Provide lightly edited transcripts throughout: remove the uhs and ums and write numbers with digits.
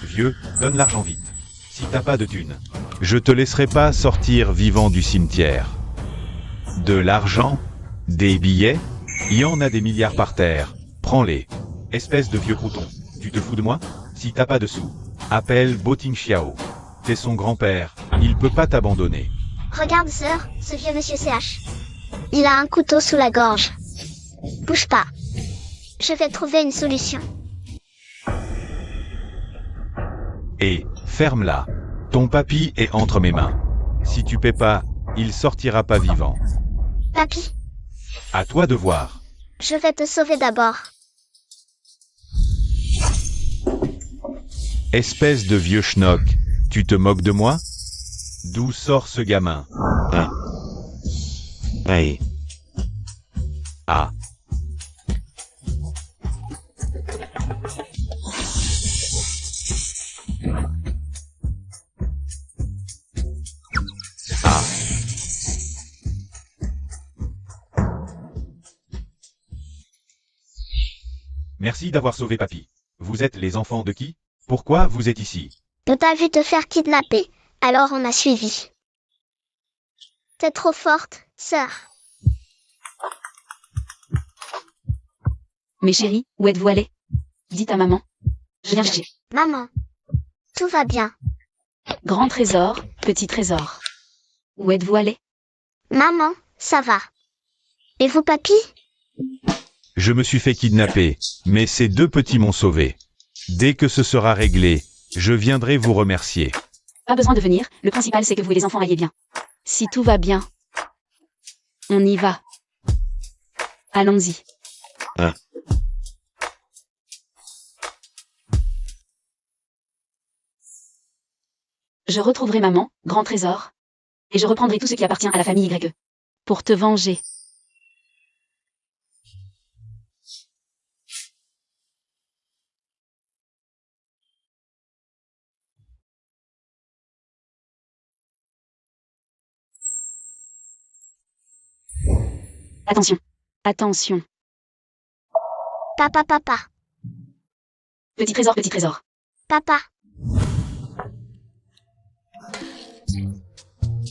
Vieux, donne l'argent vite. Si t'as pas de thunes, je te laisserai pas sortir vivant du cimetière. De l'argent? Des billets? Il y en a des milliards par terre. Prends-les. Espèce de vieux crouton. Tu te fous de moi? Si t'as pas de sous, appelle Boting Xiao. T'es son grand-père. Il peut pas t'abandonner. Regarde sœur, ce vieux monsieur CH. Il a un couteau sous la gorge. Bouge pas. Je vais trouver une solution. Et, ferme-la. Ton papy est entre mes mains. Si tu paies pas, il sortira pas vivant. Papy, À toi de voir. je vais te sauver d'abord. Espèce de vieux schnock, tu te moques de moi? D'où sort ce gamin? Hein? Hey. Ah. Ah. Merci d'avoir sauvé papy. Vous êtes les enfants de qui? Pourquoi vous êtes ici? On t'a vu te faire kidnapper, alors on a suivi. T'es trop forte, sœur. Mais chérie, où êtes-vous allée? Dites à maman. Je viens chercher. Maman, tout va bien. Grand trésor, petit trésor. Où êtes-vous allée? Maman, ça va. Et vous, papy? Je me suis fait kidnapper, mais ces deux petits m'ont sauvé. Dès que ce sera réglé, je viendrai vous remercier. Pas besoin de venir, le principal c'est que vous et les enfants alliez bien. Si tout va bien, on y va. Allons-y. Hein? Je retrouverai maman, grand trésor, et je reprendrai tout ce qui appartient à la famille YE. Pour te venger. Attention. Attention. Papa, papa, Petit trésor, petit trésor. papa.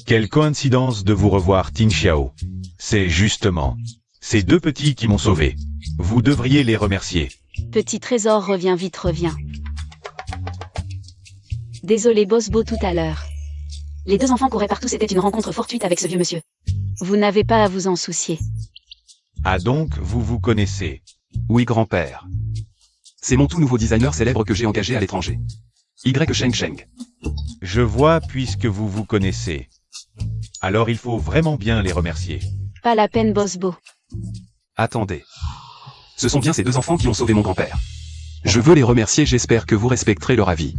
Quelle coïncidence de vous revoir, Ting Xiao. C'est justement ces deux petits qui m'ont sauvé. Vous devriez les remercier. Petit trésor, reviens vite, reviens. Désolé Bosbo tout à l'heure. Les deux enfants couraient partout, c'était une rencontre fortuite avec ce vieux monsieur. Vous n'avez pas à vous en soucier. Ah donc, vous vous connaissez. Oui, grand-père. C'est mon tout nouveau designer célèbre que j'ai engagé à l'étranger. Y. Sheng Sheng. Je vois puisque vous vous connaissez. Alors il faut vraiment bien les remercier. Pas la peine Bosbo. Attendez. Ce sont bien ces deux enfants qui ont sauvé mon grand-père. Je veux les remercier, j'espère que vous respecterez leur avis.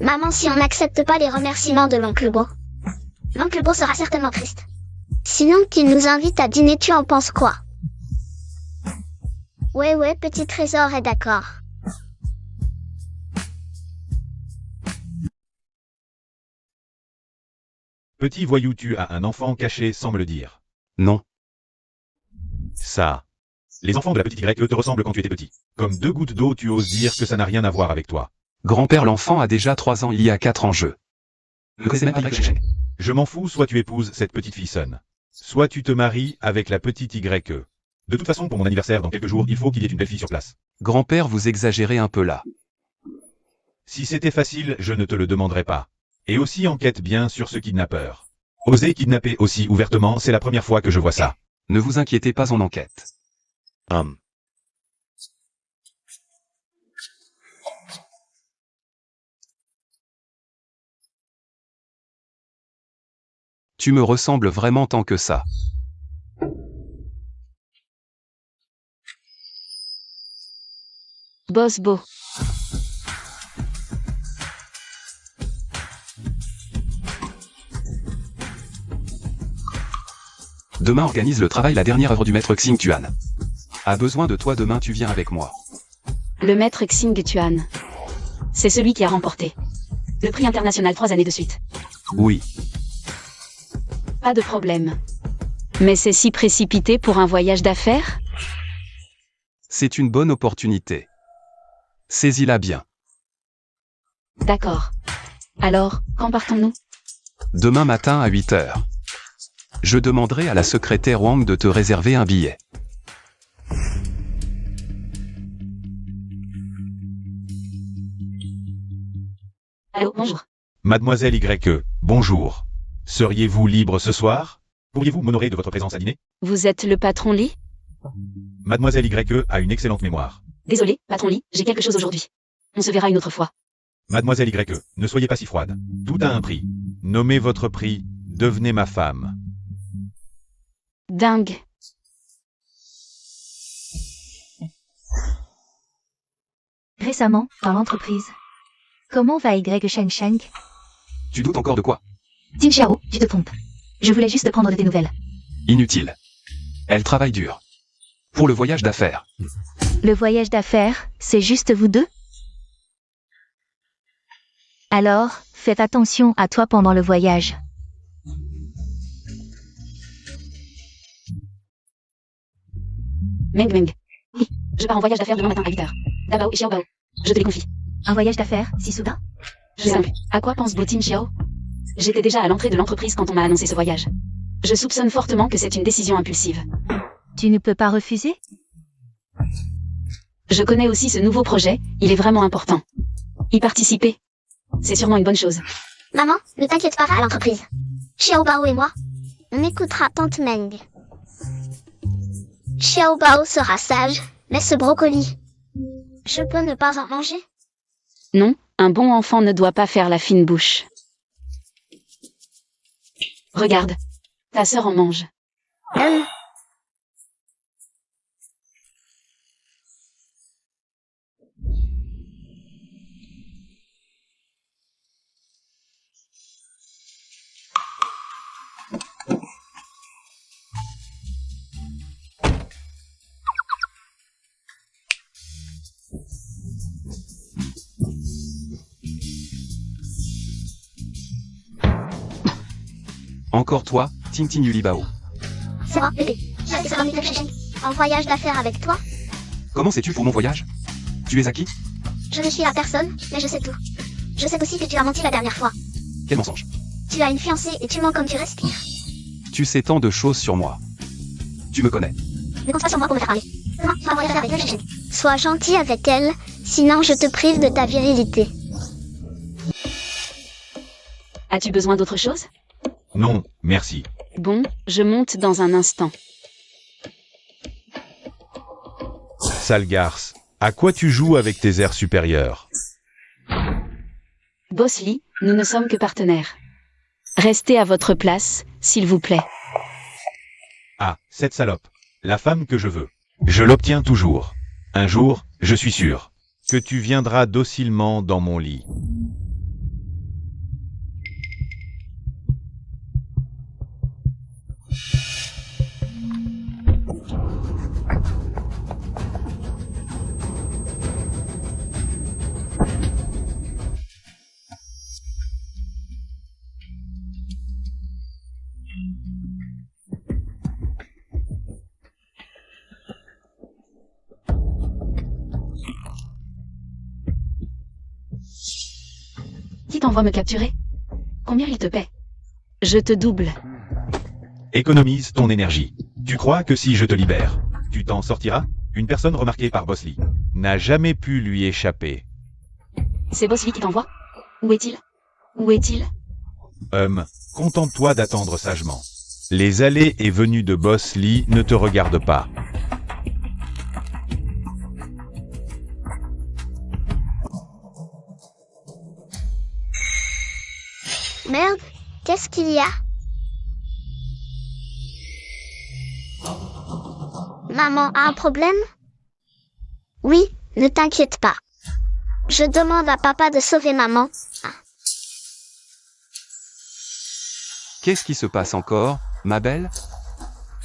Maman, si on n'accepte pas les remerciements de l'oncle Beau, l'oncle Beau sera certainement triste. Sinon, qu'il nous invite à dîner, tu en penses quoi? Ouais, petit trésor est d'accord. Petit voyou, tu as un enfant caché sans me le dire. Non. Ça. Les enfants de la petite Y te ressemblent quand tu étais petit. Comme deux gouttes d'eau, tu oses dire que ça n'a rien à voir avec toi. Grand-père, l'enfant a déjà 3 ans, il y a 4 en jeu. Le connaissez même pas, Y. Sheng Sheng. Je m'en fous, soit tu épouses cette petite fille sonne. Soit tu te maries avec la petite YE. De toute façon, pour mon anniversaire dans quelques jours, il faut qu'il y ait une belle fille sur place. Grand-père, vous exagérez un peu là. Si c'était facile, je ne te le demanderais pas. Et aussi enquête bien sur ce kidnappeur. Oser kidnapper aussi ouvertement, c'est la première fois que je vois ça. Ne vous inquiétez pas, on enquête. Tu me ressembles vraiment tant que ça. Bosbo. Demain organise le travail, la dernière œuvre du maître Xing Tuan. A besoin de toi demain, tu viens avec moi. Le maître Xing Tuan. C'est celui qui a remporté le prix international 3 années de suite. Oui. Pas de problème. Mais c'est si précipité pour un voyage d'affaires? C'est une bonne opportunité. Saisis-la bien. D'accord. Alors, quand partons-nous? Demain matin à 8 heures. Je demanderai à la secrétaire Wang de te réserver un billet. Allô, bonjour. Mademoiselle YE, bonjour. Seriez-vous libre ce soir? Pourriez-vous m'honorer de votre présence à dîner? Vous êtes le patron Lee? Mademoiselle YE a une excellente mémoire. Désolé, patron Lee, j'ai quelque chose aujourd'hui. On se verra une autre fois. Mademoiselle YE, ne soyez pas si froide. Tout a un prix. Nommez votre prix, devenez ma femme. Dingue. Récemment, dans l'entreprise. Comment va Y Sheng Sheng? Tu doutes encore de quoi? Tin Xiao, tu te trompes. Je voulais juste prendre de tes nouvelles. Inutile. Elle travaille dur. Pour le voyage d'affaires. Le voyage d'affaires, c'est juste vous deux? Alors, faites attention à toi pendant le voyage. Meng Meng. Oui, je pars en voyage d'affaires demain matin à 8h. Dabao et Xiaobao. Je te les confie. Un voyage d'affaires, si soudain? Je sais plus. À quoi pense Botin Xiao? J'étais déjà à l'entrée de l'entreprise quand on m'a annoncé ce voyage. Je soupçonne fortement que c'est une décision impulsive. Tu ne peux pas refuser? Je connais aussi ce nouveau projet, il est vraiment important. Y participer, c'est sûrement une bonne chose. Maman, ne t'inquiète pas à l'entreprise. Xiaobao et moi, on écoutera Tante Meng. Xiaobao sera sage, mais ce brocoli, je peux ne pas en manger? Non, un bon enfant ne doit pas faire la fine bouche. Regarde, ta sœur en mange. Encore toi, Tintin Yulibao. C'est moi, bébé. J'ai été sur en voyage d'affaires avec toi. Comment sais-tu pour mon voyage? Tu es à qui? Je ne suis la personne, mais je sais tout. Je sais aussi que tu as menti la dernière fois. Quel mensonge? Tu as une fiancée et tu mens comme tu respires. Tu sais tant de choses sur moi. Tu me connais. Ne compte pas sur moi pour me faire parler. Demain, tu vas voyager avec elle. Sois gentil avec elle, sinon je te prive de ta virilité. As-tu besoin d'autre chose? Non, merci. Bon, je monte dans un instant. Sale garce, à quoi tu joues avec tes airs supérieurs? Boss Lee, nous ne sommes que partenaires. Restez à votre place, s'il vous plaît. Ah, cette salope. La femme que je veux. Je l'obtiens toujours. Un jour, je suis sûr que tu viendras docilement dans mon lit. Qui t'envoie me capturer? Combien il te paie? Je te double. Économise ton énergie. Tu crois que si je te libère, tu t'en sortiras? Une personne remarquée par Boss Lee n'a jamais pu lui échapper. C'est Boss Lee qui t'envoie? Où est-il? Où est-il? Contente-toi d'attendre sagement. Les allées et venues de Boss Lee ne te regardent pas. Merde, qu'est-ce qu'il y a? Maman a un problème? Oui, ne t'inquiète pas. Je demande à papa de sauver maman. Qu'est-ce qui se passe encore, ma belle?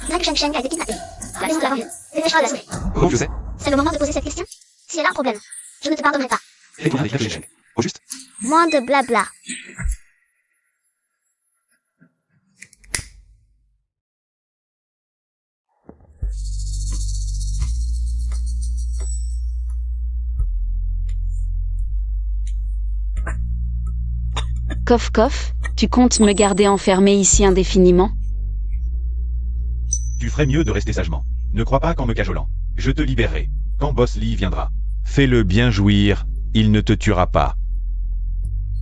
Sheng Sheng a été kidnappée. La maison de la banlieue. Dépêche-toi de la sauver. Comment je sais? C'est le moment de poser cette question. Si elle a un problème, je ne te pardonnerai pas. Réponds avec réflexion. Au juste? Moins de blabla. Coff coff, tu comptes me garder enfermé ici indéfiniment? Tu ferais mieux de rester sagement. Ne crois pas qu'en me cajolant. Je te libérerai. Quand Boss Lee viendra. Fais-le bien jouir, il ne te tuera pas.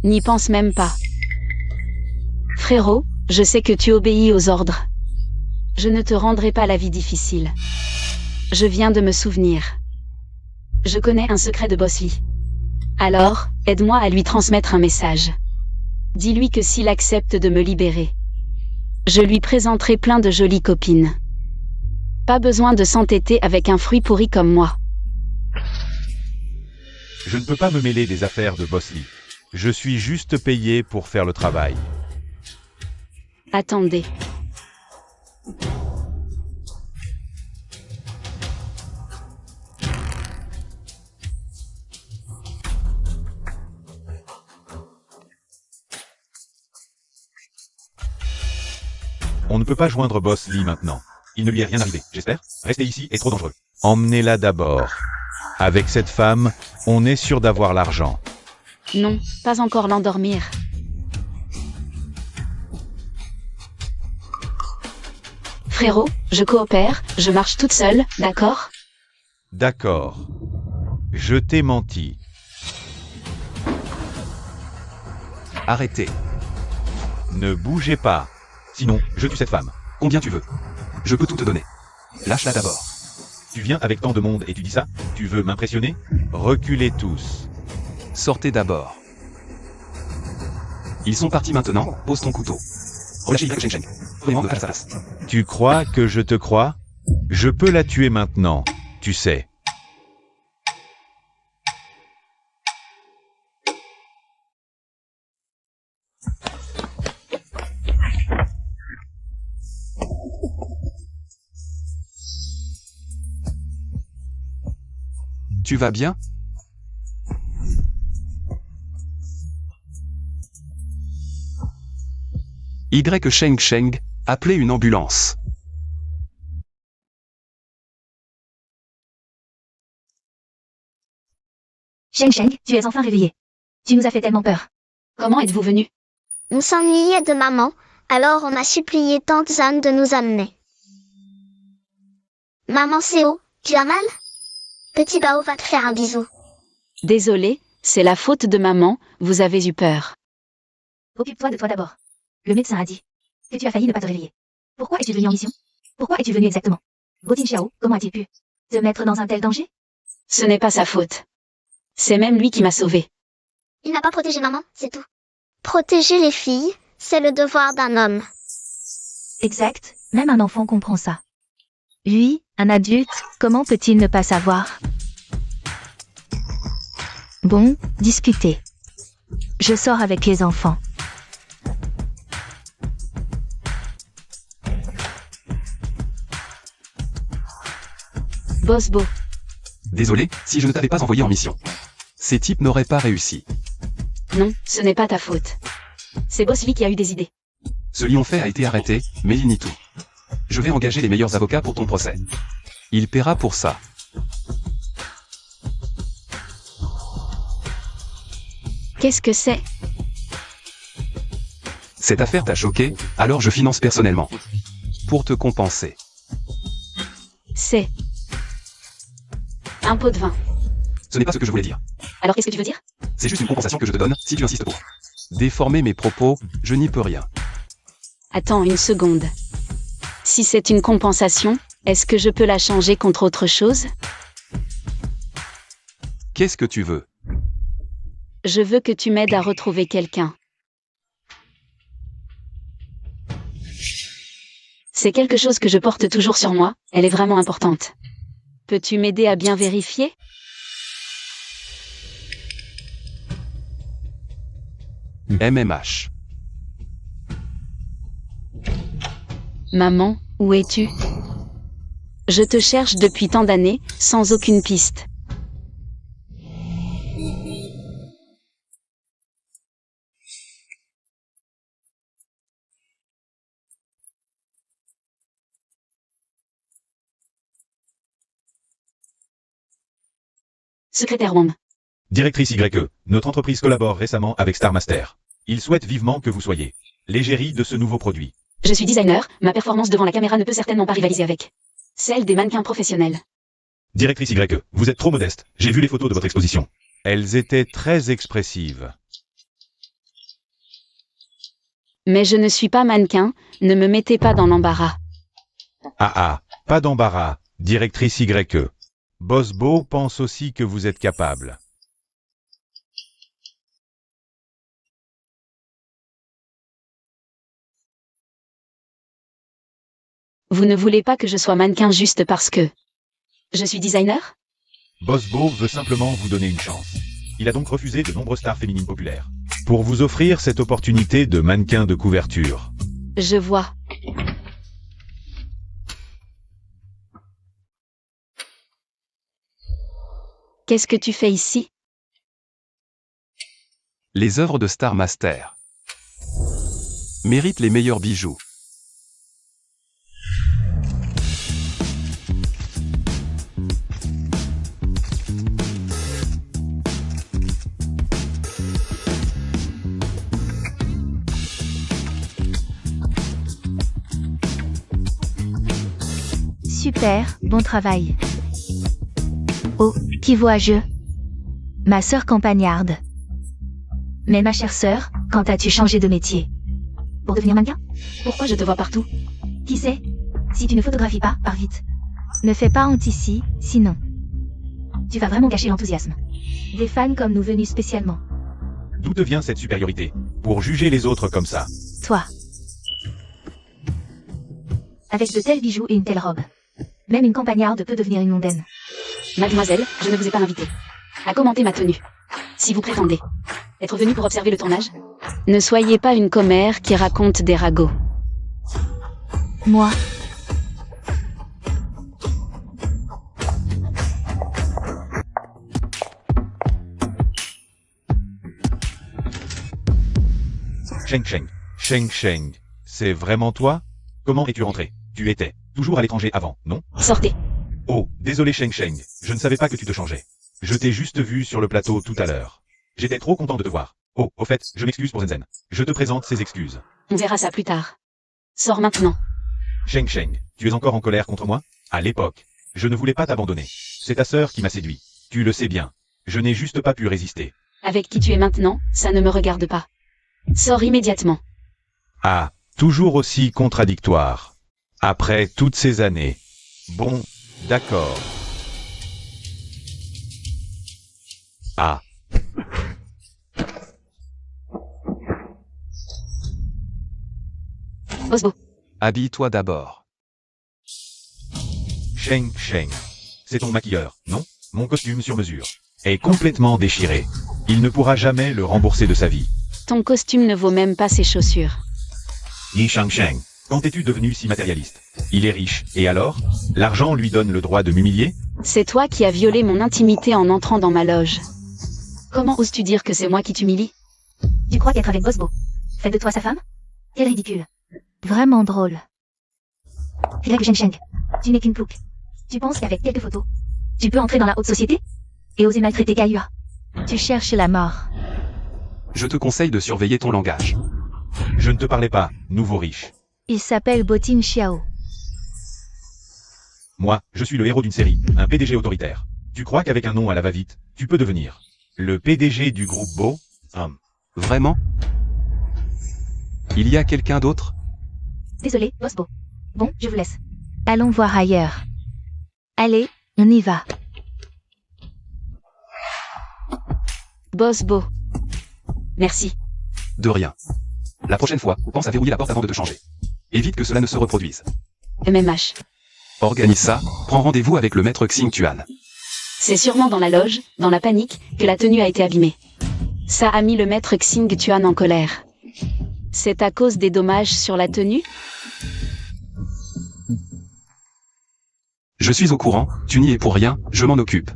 N'y pense même pas. Frérot, je sais que tu obéis aux ordres. Je ne te rendrai pas la vie difficile. Je viens de me souvenir. Je connais un secret de Boss Lee. Alors, aide-moi à lui transmettre un message. Dis-lui que s'il accepte de me libérer, je lui présenterai plein de jolies copines. Pas besoin de s'entêter avec un fruit pourri comme moi. Je ne peux pas me mêler des affaires de Boss Lee. Je suis juste payé pour faire le travail. Attendez. On ne peut pas joindre Boss Lee maintenant. Il ne lui est rien arrivé, j'espère. Rester ici est trop dangereux. Emmenez-la d'abord. Avec cette femme, on est sûr d'avoir l'argent. Non, pas encore l'endormir. Frérot, je coopère, je marche toute seule, d'accord? D'accord. Je t'ai menti. Arrêtez. Ne bougez pas. Sinon, je tue cette femme. Combien tu veux? Je peux tout te donner. Lâche-la d'abord. Tu viens avec tant de monde et tu dis ça? Tu veux m'impressionner? Reculez tous. Sortez d'abord. Ils sont partis maintenant, pose ton couteau. Relâchez Y Sheng Sheng. Vraiment de face à face. Tu crois que je te crois? Je peux la tuer maintenant, tu sais. Tu vas bien? Y Sheng Sheng, appelez une ambulance. Sheng Sheng, tu es enfin réveillé. Tu nous as fait tellement peur. Comment êtes-vous venu? On s'ennuyait de maman, alors on a supplié tante Zan de nous amener. Maman Séo, tu as mal? Petit Bao va te faire un bisou. Désolé, c'est la faute de maman, vous avez eu peur. Occupe-toi de toi d'abord. Le médecin a dit que tu as failli ne pas te réveiller. Pourquoi es-tu venu en mission? Pourquoi es-tu venu exactement? Botin Xiao, comment a-t-il pu te mettre dans un tel danger? Ce n'est pas sa faute. C'est même lui qui m'a sauvée. Il n'a pas protégé maman, c'est tout. Protéger les filles, c'est le devoir d'un homme. Exact, même un enfant comprend ça. Lui, un adulte, comment peut-il ne pas savoir? Bon, discutez. Je sors avec les enfants. Boss Bo. Désolé, si je ne t'avais pas envoyé en mission. Ces types n'auraient pas réussi. Non, ce n'est pas ta faute. C'est Boss Lee qui a eu des idées. Ce lion fait a été arrêté, mais il nie tout. Je vais engager les meilleurs avocats pour ton procès. Il paiera pour ça. Qu'est-ce que c'est? Cette affaire t'a choqué, alors je finance personnellement. Pour te compenser. C'est un pot de vin. Ce n'est pas ce que je voulais dire. Alors qu'est-ce que tu veux dire? C'est juste une compensation que je te donne, si tu insistes pour. Déformer mes propos, je n'y peux rien. Attends une seconde. Si c'est une compensation, est-ce que je peux la changer contre autre chose? Qu'est-ce que tu veux? Je veux que tu m'aides à retrouver quelqu'un. C'est quelque chose que je porte toujours sur moi, elle est vraiment importante. Peux-tu m'aider à bien vérifier? MMH. Maman, où es-tu? Je te cherche depuis tant d'années, sans aucune piste. Secrétaire Wang. Directrice YE, notre entreprise collabore récemment avec Star Master. Il souhaite vivement que vous soyez l'égérie de ce nouveau produit. Je suis designer, ma performance devant la caméra ne peut certainement pas rivaliser avec celle des mannequins professionnels. Directrice YE, vous êtes trop modeste. J'ai vu les photos de votre exposition. Elles étaient très expressives. Mais je ne suis pas mannequin, ne me mettez pas dans l'embarras. Pas d'embarras, directrice YE. Boss Beau pense aussi que vous êtes capable. Vous ne voulez pas que je sois mannequin juste parce que je suis designer? Boss Beau veut simplement vous donner une chance. Il a donc refusé de nombreuses stars féminines populaires pour vous offrir cette opportunité de mannequin de couverture. Je vois. Qu'est-ce que tu fais ici? Les œuvres de Star Master méritent les meilleurs bijoux. Super, bon travail. Oh, qui vois-je? Ma sœur campagnarde. Mais ma chère sœur, quand as-tu changé de métier? Pour devenir mannequin? Pourquoi je te vois partout? Qui sait? Si tu ne photographies pas, pars vite. Ne fais pas honte ici, sinon. Tu vas vraiment gâcher l'enthousiasme. Des fans comme nous venus spécialement. D'où te vient cette supériorité pour juger les autres comme ça? Toi. Avec de tels bijoux et une telle robe. Même une campagnarde peut devenir une mondaine. Mademoiselle, je ne vous ai pas invité à commenter ma tenue. Si vous prétendez être venu pour observer le tournage, ne soyez pas une commère qui raconte des ragots. Moi. Sheng, c'est vraiment toi? Comment es-tu rentré? Tu étais toujours à l'étranger avant, non? Sortez. Oh, désolé Sheng, je ne savais pas que tu te changeais. Je t'ai juste vu sur le plateau tout à l'heure. J'étais trop content de te voir. Oh, au fait, je m'excuse pour Zenzen. Je te présente ses excuses. On verra ça plus tard. Sors maintenant. Sheng, tu es encore en colère contre moi? À l'époque, je ne voulais pas t'abandonner. C'est ta sœur qui m'a séduit. Tu le sais bien. Je n'ai juste pas pu résister. Avec qui tu es maintenant, ça ne me regarde pas. Sors immédiatement. Ah, toujours aussi contradictoire. Après toutes ces années. Bon, d'accord. Ah. Osbo. Habille-toi d'abord. Sheng, c'est ton maquilleur, non? Mon costume sur mesure est complètement déchiré. Il ne pourra jamais le rembourser de sa vie. Ton costume ne vaut même pas ses chaussures. Yi Sheng, quand es-tu devenu si matérialiste? Il est riche, et alors? L'argent lui donne le droit de m'humilier? C'est toi qui as violé mon intimité en entrant dans ma loge. Comment oses-tu dire que c'est moi qui t'humilie? Tu crois qu'être avec Bosbo fait de toi sa femme? Quel ridicule. Vraiment drôle. Sheng, tu n'es qu'une plouc. Tu penses qu'avec quelques photos, tu peux entrer dans la haute société et oser maltraiter Kailua? Tu cherches la mort. Je te conseille de surveiller ton langage. Je ne te parlais pas, nouveau riche. Il s'appelle Botin Xiao. Moi, je suis le héros d'une série, un PDG autoritaire. Tu crois qu'avec un nom à la va-vite, tu peux devenir le PDG du groupe Beau? Vraiment? Il y a quelqu'un d'autre? Désolé, Bosbo. Bon, je vous laisse. Allons voir ailleurs. Allez, on y va. Bosbo. Merci. De rien. La prochaine fois, pense à verrouiller la porte avant de te changer. Évite que cela ne se reproduise. MMH. Organise ça, prends rendez-vous avec le maître Xing Tuan. C'est sûrement dans la loge, dans la panique, que la tenue a été abîmée. Ça a mis le maître Xing Tuan en colère. C'est à cause des dommages sur la tenue? Je suis au courant, tu n'y es pour rien, je m'en occupe.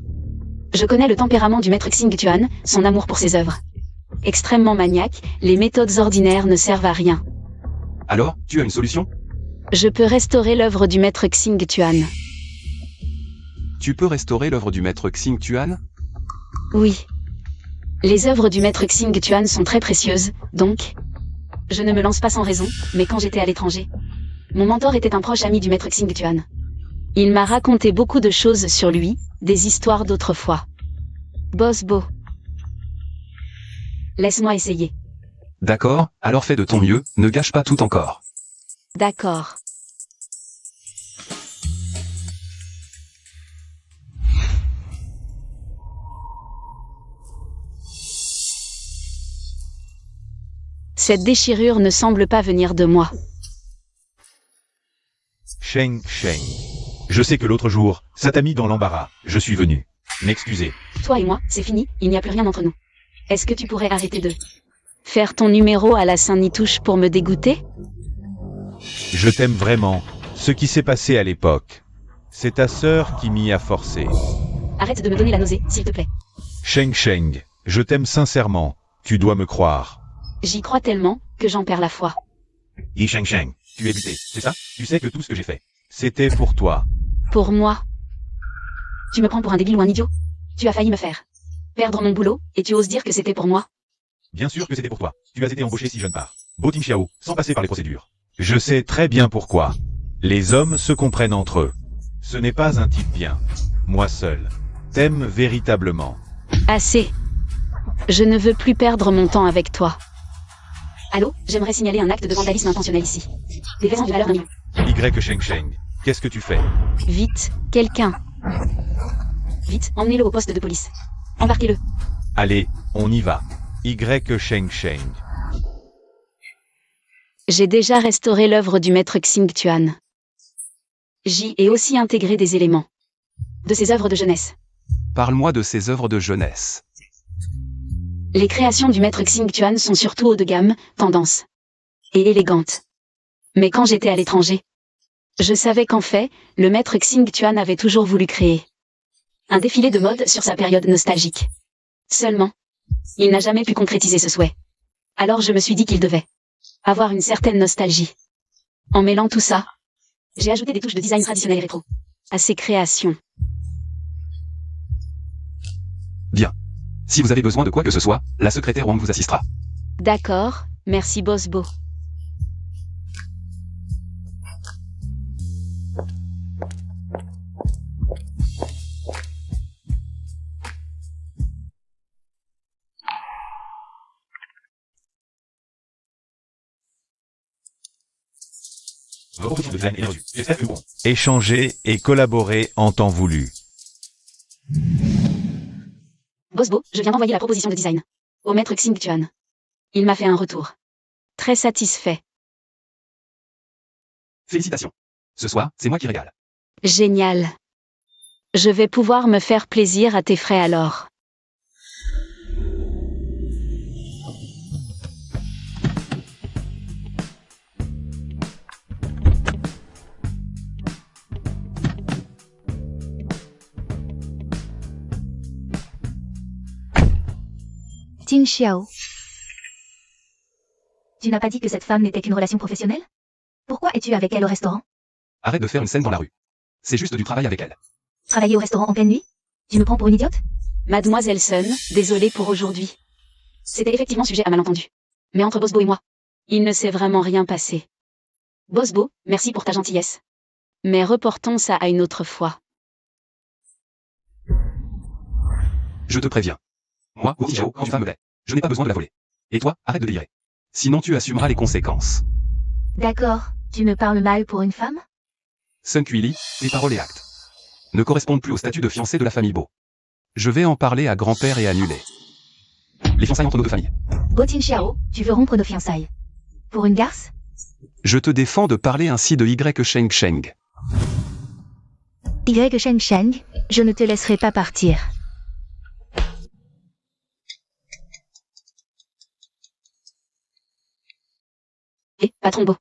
Je connais le tempérament du maître Xing Tuan, son amour pour ses œuvres. Extrêmement maniaque, les méthodes ordinaires ne servent à rien. Alors, tu as une solution? Je peux restaurer l'œuvre du maître Xing Tuan. Tu peux restaurer l'œuvre du maître Xing Tuan? Oui. Les œuvres du maître Xing Tuan sont très précieuses, donc... Je ne me lance pas sans raison, mais quand j'étais à l'étranger... Mon mentor était un proche ami du maître Xing Tuan. Il m'a raconté beaucoup de choses sur lui, des histoires d'autrefois. Boss Bo. Laisse-moi essayer. D'accord, alors fais de ton mieux, ne gâche pas tout encore. D'accord. Cette déchirure ne semble pas venir de moi. Sheng Sheng. Je sais que l'autre jour, ça t'a mis dans l'embarras. Je suis venu. M'excuser. Toi et moi, c'est fini, il n'y a plus rien entre nous. Est-ce que tu pourrais arrêter de... faire ton numéro à la Saint-Nitouche pour me dégoûter? Je t'aime vraiment. Ce qui s'est passé à l'époque. C'est ta sœur qui m'y a forcé. Arrête de me donner la nausée, s'il te plaît. Sheng Sheng, je t'aime sincèrement. Tu dois me croire. J'y crois tellement, que j'en perds la foi. Yi Sheng Sheng, tu es buté, c'est ça? Tu sais que tout ce que j'ai fait, c'était pour toi. Pour moi. Tu me prends pour un débile ou un idiot? Tu as failli me faire perdre mon boulot, et tu oses dire que c'était pour moi? Bien sûr que c'était pour toi. Tu as été embauché si jeune par Bo Tingxiao, sans passer par les procédures. Je sais très bien pourquoi. Les hommes se comprennent entre eux. Ce n'est pas un type bien. Moi seul. T'aime véritablement. Assez. Je ne veux plus perdre mon temps avec toi. Allô, j'aimerais signaler un acte de vandalisme intentionnel ici. Défaisant d'une valeur d'un million. Y Sheng Sheng, qu'est-ce que tu fais? Vite, quelqu'un. Vite, emmenez-le au poste de police. Embarquez-le. Allez, on y va. Y Sheng Sheng. J'ai déjà restauré l'œuvre du maître Xing Tuan. J'y ai aussi intégré des éléments de ses œuvres de jeunesse. Parle-moi de ces œuvres de jeunesse. Les créations du maître Xing Tuan sont surtout haut de gamme, tendance et élégantes. Mais quand j'étais à l'étranger, je savais qu'en fait, le maître Xing Tuan avait toujours voulu créer un défilé de mode sur sa période nostalgique. Seulement, il n'a jamais pu concrétiser ce souhait. Alors je me suis dit qu'il devait avoir une certaine nostalgie. En mêlant tout ça, j'ai ajouté des touches de design traditionnel rétro à ses créations. Bien. Si vous avez besoin de quoi que ce soit, la secrétaire Wang vous assistera. D'accord, merci Boss Bo. Votre proposition de design est reçue. J'espère que nous pourrons échanger et collaborer en temps voulu. Boss Bo, je viens d'envoyer la proposition de design au maître Xing Tuan. Il m'a fait un retour. Très satisfait. Félicitations. Ce soir, c'est moi qui régale. Génial. Je vais pouvoir me faire plaisir à tes frais alors. Ting Xiao. Tu n'as pas dit que cette femme n'était qu'une relation professionnelle? Pourquoi es-tu avec elle au restaurant? Arrête de faire une scène dans la rue. C'est juste du travail avec elle. Travailler au restaurant en pleine nuit? Tu me prends pour une idiote? Mademoiselle Sun, désolée pour aujourd'hui. C'était effectivement sujet à malentendu. Mais entre Boss Bo et moi, il ne s'est vraiment rien passé. Boss Bo, merci pour ta gentillesse. Mais reportons ça à une autre fois. Je te préviens. Moi, Wu Tijao, quand une femme me plaît, je n'ai pas besoin de la voler. Et toi, arrête de délirer. Sinon tu assumeras les conséquences. D'accord, tu me parles mal pour une femme? Sun Kuili, tes paroles et actes ne correspondent plus au statut de fiancé de la famille Bo. Je vais en parler à grand-père et annuler les fiançailles entre nos deux familles. Bo Ting Xiao, tu veux rompre nos fiançailles? Pour une garce? Je te défends de parler ainsi de Y Sheng Sheng. Y Sheng Sheng, je ne te laisserai pas partir. Et, patron Bo.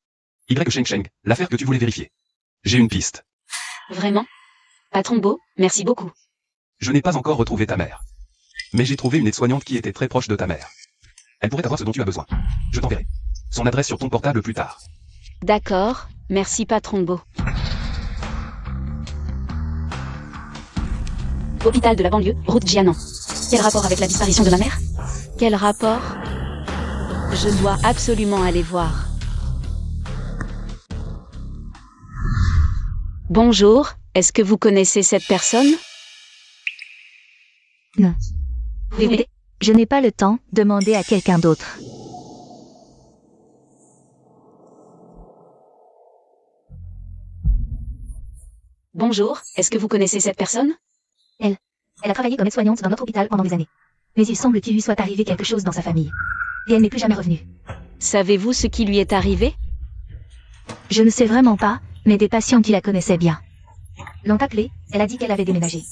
Y Sheng Sheng, l'affaire que tu voulais vérifier. J'ai une piste. Vraiment? Patron Bo, merci beaucoup. Je n'ai pas encore retrouvé ta mère. Mais j'ai trouvé une aide-soignante qui était très proche de ta mère. Elle pourrait avoir ce dont tu as besoin. Je t'enverrai son adresse sur ton portable plus tard. D'accord, merci patron Bo. Hôpital de la banlieue, route Jianan. Quel rapport avec la disparition de ma mère? Quel rapport? Je dois absolument aller voir. Bonjour, est-ce que vous connaissez cette personne? Non. Vous m'aidez? Je n'ai pas le temps, demandez à quelqu'un d'autre. Bonjour, est-ce que vous connaissez cette personne? Elle a travaillé comme aide-soignante dans notre hôpital pendant des années. Mais il semble qu'il lui soit arrivé quelque chose dans sa famille. Et elle n'est plus jamais revenue. Savez-vous ce qui lui est arrivé? Je ne sais vraiment pas, mais des patients qui la connaissaient bien l'ont appelée, elle a dit qu'elle avait déménagé.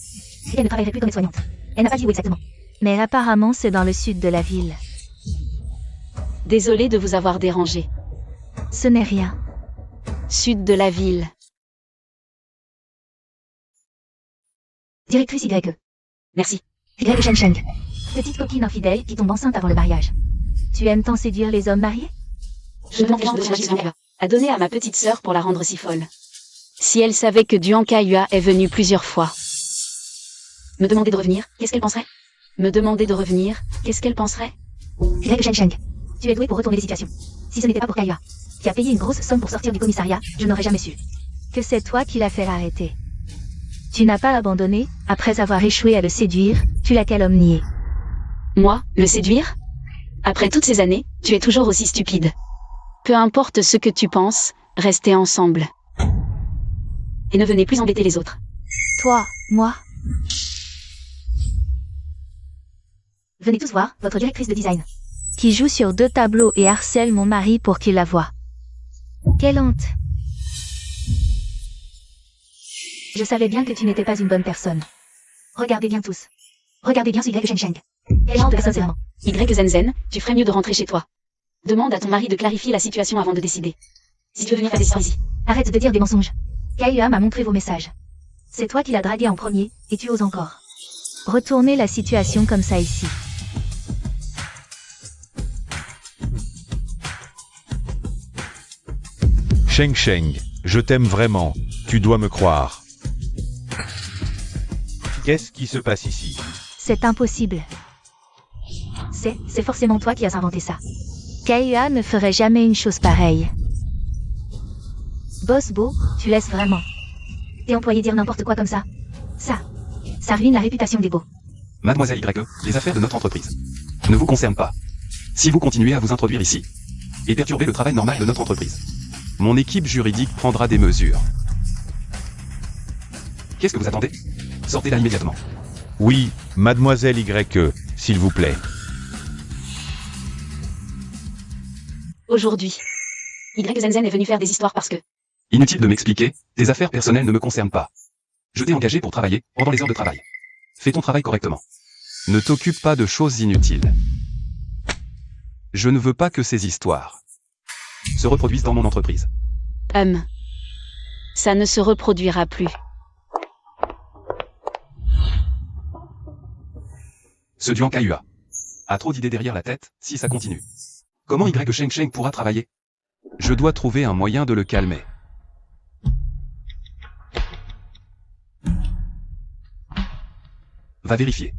Et qu'elle ne travaillerait plus comme aide-soignante. Elle n'a pas dit où exactement. Mais apparemment c'est dans le sud de la ville. Désolée de vous avoir dérangé. Ce n'est rien. Sud de la ville. Directrice YE. Merci. Y Shen Sheng. Petite copine infidèle qui tombe enceinte avant le mariage. Tu aimes tant séduire les hommes mariés? Je demande à donner à ma petite sœur pour la rendre si folle. Si elle savait que Duan Kaiyua est venu plusieurs fois. Me demander de revenir, qu'est-ce qu'elle penserait? Me demander de revenir, qu'est-ce qu'elle penserait? Y Shen Sheng. Tu es doué pour retourner les situations. Si ce n'était pas pour Kaiyua, qui a payé une grosse somme pour sortir du commissariat, je n'aurais jamais su que c'est toi qui l'as fait arrêter. Tu n'as pas abandonné, après avoir échoué à le séduire, tu l'as calomnié. Moi, le séduire? Après toutes ces années, tu es toujours aussi stupide. Peu importe ce que tu penses, restez ensemble. Et ne venez plus embêter les autres. Toi, moi. Venez tous voir, votre directrice de design. Qui joue sur 2 tableaux et harcèle mon mari pour qu'il la voie. Quelle honte. Je savais bien que tu n'étais pas une bonne personne. Regardez bien tous. Regardez bien ce Y Shen Sheng. Quel genre de personne c'est vraiment? Y Zenzen, tu ferais mieux de rentrer chez toi. Demande à ton mari de clarifier la situation avant de décider. Si tu veux venir faire des histoires ici. Arrête de dire des mensonges. Kaiyua m'a montré vos messages. C'est toi qui l'as dragué en premier, et tu oses encore. Retournez la situation comme ça ici. Sheng Sheng, je t'aime vraiment, tu dois me croire. Qu'est-ce qui se passe ici? C'est impossible. C'est forcément toi qui as inventé ça. Kaiyua ne ferait jamais une chose pareille. Boss Bo, tu laisses vraiment tes employés dire n'importe quoi comme ça. Ça ruine la réputation des Bo. Mademoiselle YE, les affaires de notre entreprise ne vous concernent pas. Si vous continuez à vous introduire ici et perturber le travail normal de notre entreprise, mon équipe juridique prendra des mesures. Qu'est-ce que vous attendez? Sortez là immédiatement. Oui, mademoiselle YE, s'il vous plaît. Aujourd'hui. Y Zenzen est venu faire des histoires parce que... Inutile de m'expliquer, tes affaires personnelles ne me concernent pas. Je t'ai engagé pour travailler, pendant les heures de travail. Fais ton travail correctement. Ne t'occupe pas de choses inutiles. Je ne veux pas que ces histoires se reproduisent dans mon entreprise. Ça ne se reproduira plus. Ce Duan Kaiyua a trop d'idées derrière la tête, si ça continue. Comment Y Sheng Sheng pourra travailler? Je dois trouver un moyen de le calmer. Va vérifier.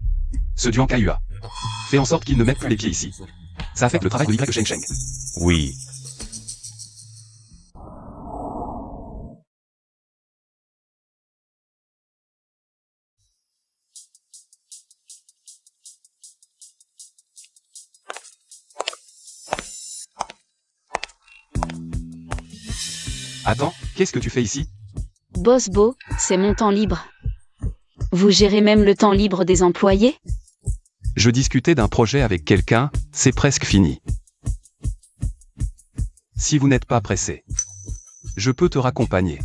Ce Duan Kaiyua. Fais en sorte qu'il ne mette plus les pieds ici. Ça affecte le travail de Y Sheng Sheng. Oui. Attends, qu'est-ce que tu fais ici? Boss Bo, c'est mon temps libre. Vous gérez même le temps libre des employés? Je discutais d'un projet avec quelqu'un, c'est presque fini. Si vous n'êtes pas pressé, je peux te raccompagner.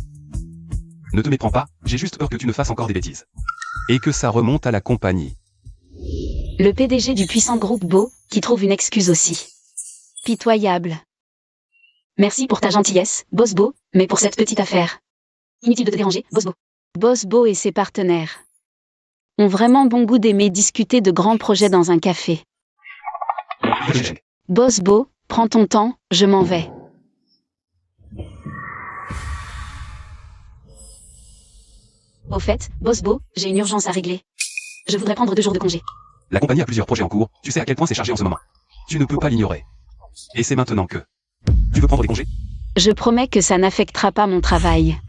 Ne te méprends pas, j'ai juste peur que tu ne fasses encore des bêtises. Et que ça remonte à la compagnie. Le PDG du puissant groupe Bo, qui trouve une excuse aussi. Pitoyable. Merci pour ta gentillesse, Boss Bo, mais pour cette petite affaire. Inutile de te déranger, Boss Bo. Boss Bo et ses partenaires ont vraiment bon goût d'aimer discuter de grands projets dans un café. Boss Bo, prends ton temps, je m'en vais. Au fait, Boss Bo, j'ai une urgence à régler. Je voudrais prendre 2 jours de congé. La compagnie a plusieurs projets en cours, tu sais à quel point c'est chargé en ce moment. Tu ne peux pas l'ignorer. Et c'est maintenant que... Tu veux prendre des congés? Je promets que ça n'affectera pas mon travail.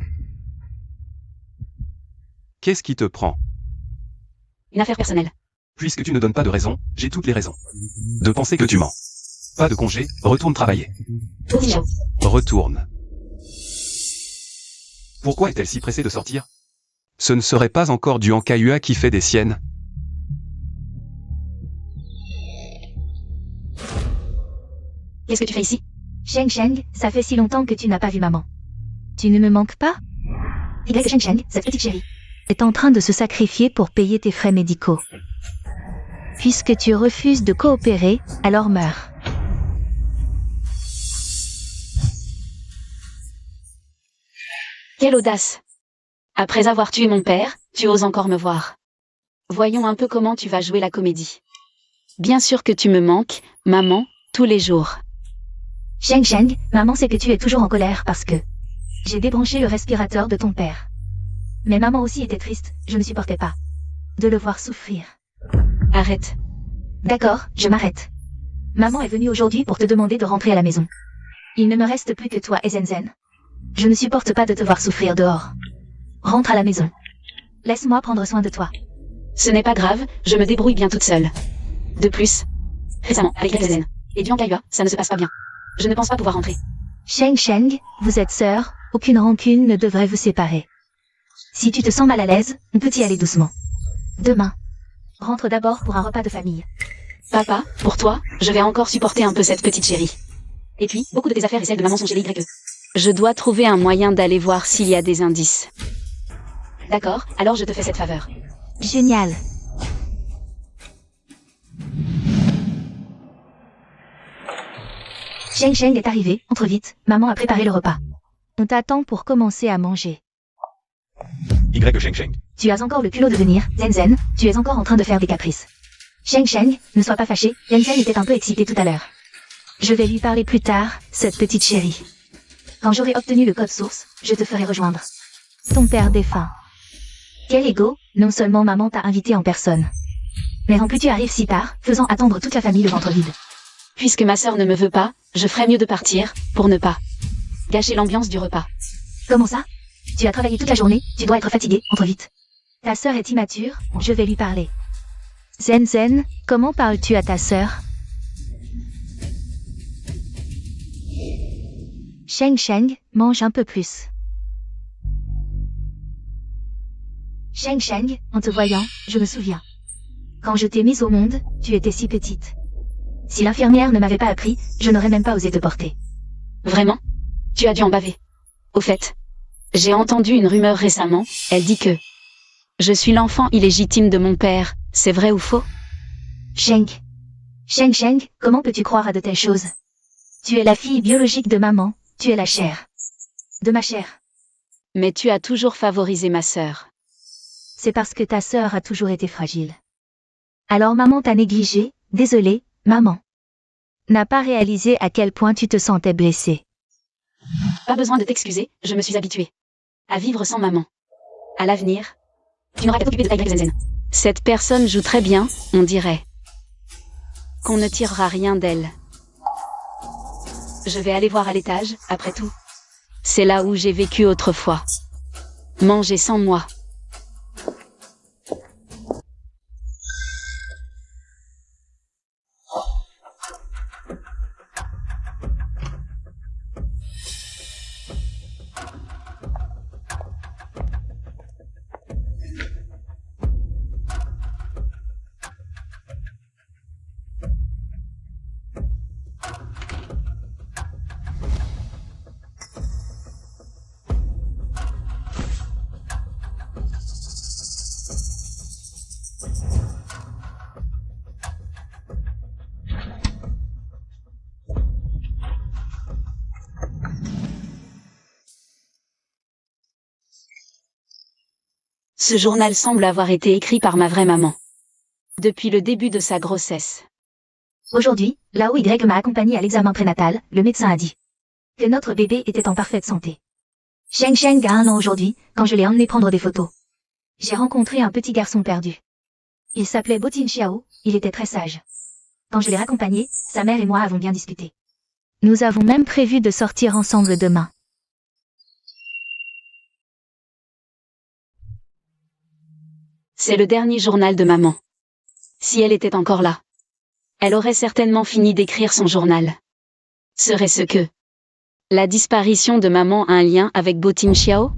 Qu'est-ce qui te prend? Une affaire personnelle. Puisque tu ne donnes pas de raison, j'ai toutes les raisons de penser que tu mens. Pas de congé, retourne travailler. Position. Retourne. Pourquoi est-elle si pressée de sortir? Ce ne serait pas encore du Ankayua qui fait des siennes. Qu'est-ce que tu fais ici? Sheng Sheng, ça fait si longtemps que tu n'as pas vu maman. Tu ne me manques pas? Y Sheng Sheng, cette petite chérie, est en train de se sacrifier pour payer tes frais médicaux. Puisque tu refuses de coopérer, alors meurs. Quelle audace! Après avoir tué mon père, tu oses encore me voir. Voyons un peu comment tu vas jouer la comédie. Bien sûr que tu me manques, maman, tous les jours. Sheng Sheng, maman sait que tu es toujours en colère parce que j'ai débranché le respirateur de ton père. Mais maman aussi était triste, je ne supportais pas de le voir souffrir. Arrête. D'accord, je m'arrête. Maman est venue aujourd'hui pour te demander de rentrer à la maison. Il ne me reste plus que toi et Zenzen. Je ne supporte pas de te voir souffrir dehors. Rentre à la maison. Laisse-moi prendre soin de toi. Ce n'est pas grave, je me débrouille bien toute seule. De plus, récemment, avec Zen et du Ankayua, ça ne se passe pas bien. Je ne pense pas pouvoir rentrer. Sheng Sheng, vous êtes sœurs, aucune rancune ne devrait vous séparer. Si tu te sens mal à l'aise, on peut y aller doucement. Demain. Rentre d'abord pour un repas de famille. Papa, pour toi, je vais encore supporter un peu cette petite chérie. Et puis, beaucoup de tes affaires et celles de maman sont chez les YE. Je dois trouver un moyen d'aller voir s'il y a des indices. D'accord, alors je te fais cette faveur. Génial. Sheng Sheng est arrivé, entre vite, maman a préparé le repas. On t'attend pour commencer à manger. Y Sheng Sheng. Tu as encore le culot de venir, Zenzen, tu es encore en train de faire des caprices. Sheng Sheng, ne sois pas fâché, Zenzen était un peu excitée tout à l'heure. Je vais lui parler plus tard, cette petite chérie. Quand j'aurai obtenu le code source, je te ferai rejoindre. Ton père défunt. Quel égo, non seulement maman t'a invité en personne. Mais en plus tu arrives si tard, faisant attendre toute la famille le ventre vide. Puisque ma sœur ne me veut pas, je ferais mieux de partir, pour ne pas gâcher l'ambiance du repas. Comment ça? Tu as travaillé toute la journée, tu dois être fatigué, entre vite. Ta sœur est immature, je vais lui parler. Zenzen, comment parles-tu à ta sœur? Sheng Sheng, mange un peu plus. Sheng Sheng, en te voyant, je me souviens. Quand je t'ai mise au monde, tu étais si petite. Si l'infirmière ne m'avait pas appris, je n'aurais même pas osé te porter. Vraiment? Tu as dû en baver. Au fait, j'ai entendu une rumeur récemment, elle dit que je suis l'enfant illégitime de mon père, c'est vrai ou faux? Sheng. Sheng Sheng, comment peux-tu croire à de telles choses? Tu es la fille biologique de maman, tu es la chair. De ma chair. Mais tu as toujours favorisé ma sœur. C'est parce que ta sœur a toujours été fragile. Alors maman t'a négligée, désolée, maman. N'a pas réalisé à quel point tu te sentais blessée. Pas besoin de t'excuser, je me suis habituée à vivre sans maman. À l'avenir, tu n'auras qu'à t'occuper de ta Zenzen. Cette personne joue très bien, on dirait qu'on ne tirera rien d'elle. Je vais aller voir à l'étage, après tout. C'est là où j'ai vécu autrefois. Manger sans moi. Ce journal semble avoir été écrit par ma vraie maman. Depuis le début de sa grossesse. Aujourd'hui, là où Y m'a accompagné à l'examen prénatal, le médecin a dit que notre bébé était en parfaite santé. Sheng Sheng a 1 an aujourd'hui, quand je l'ai emmené prendre des photos. J'ai rencontré un petit garçon perdu. Il s'appelait Bo Tin Xiao, il était très sage. Quand je l'ai raccompagné, sa mère et moi avons bien discuté. Nous avons même prévu de sortir ensemble demain. C'est le dernier journal de maman. Si elle était encore là, elle aurait certainement fini d'écrire son journal. Serait-ce que la disparition de maman a un lien avec Bo Tin Xiao?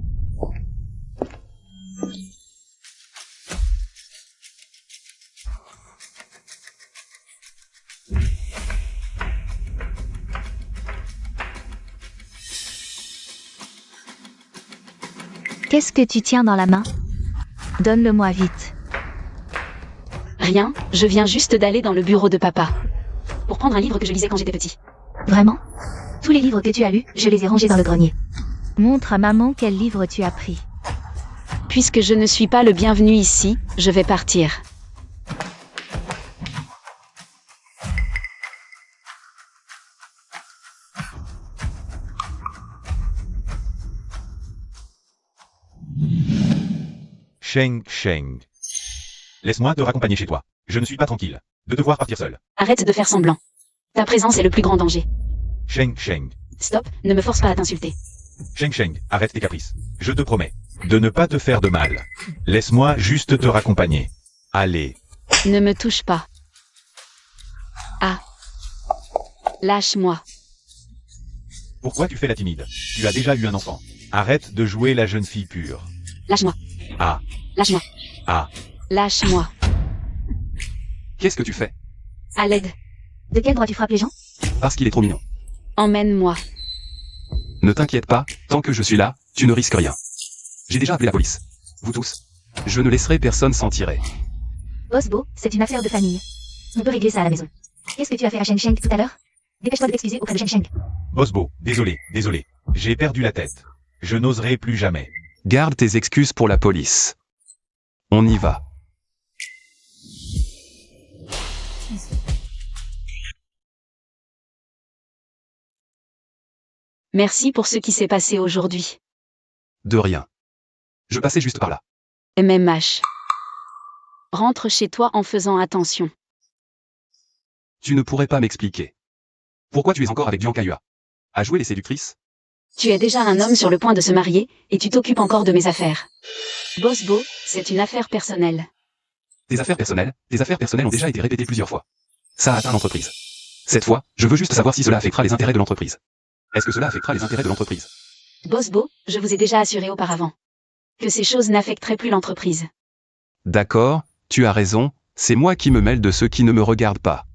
Qu'est-ce que tu tiens dans la main? Donne-le-moi vite. Rien, je viens juste d'aller dans le bureau de papa. Pour prendre un livre que je lisais quand j'étais petit. Vraiment? Tous les livres que tu as lus, je les ai rangés dans le grenier. Montre à maman quel livre tu as pris. Puisque je ne suis pas le bienvenu ici, je vais partir. Sheng. Laisse-moi te raccompagner chez toi. Je ne suis pas tranquille de devoir partir seul. Arrête de faire semblant. Ta présence est le plus grand danger. Sheng. Stop, ne me force pas à t'insulter. Sheng, arrête tes caprices. Je te promets de ne pas te faire de mal. Laisse-moi juste te raccompagner. Allez. Ne me touche pas. Ah. Lâche-moi. Pourquoi tu fais la timide? Tu as déjà eu un enfant. Arrête de jouer la jeune fille pure. Lâche-moi. Ah. Lâche-moi. Ah. Lâche-moi. Qu'est-ce que tu fais? À l'aide. De quel droit tu frappes les gens? Parce qu'il est trop mignon. Emmène-moi. Ne t'inquiète pas, tant que je suis là, tu ne risques rien. J'ai déjà appelé la police. Vous tous. Je ne laisserai personne s'en tirer. Boss Bo, c'est une affaire de famille. On peut régler ça à la maison. Qu'est-ce que tu as fait à Sheng Sheng tout à l'heure? Dépêche-toi de t'excuser auprès de Sheng Sheng. Bosbo, désolé. J'ai perdu la tête. Je n'oserai plus jamais. Garde tes excuses pour la police. On y va. Merci pour ce qui s'est passé aujourd'hui. De rien. Je passais juste par là. MMH. Rentre chez toi en faisant attention. Tu ne pourrais pas m'expliquer. Pourquoi tu es encore avec Bianca Yua? À jouer les séductrices? Tu es déjà un homme sur le point de se marier, et tu t'occupes encore de mes affaires. Boss Bo, c'est une affaire personnelle. Tes affaires personnelles ont déjà été répétées plusieurs fois. Ça a atteint l'entreprise. Cette fois, je veux juste savoir si cela affectera les intérêts de l'entreprise. Est-ce que cela affectera les intérêts de l'entreprise? Boss Bo, je vous ai déjà assuré auparavant que ces choses n'affecteraient plus l'entreprise. D'accord, tu as raison, c'est moi qui me mêle de ceux qui ne me regardent pas.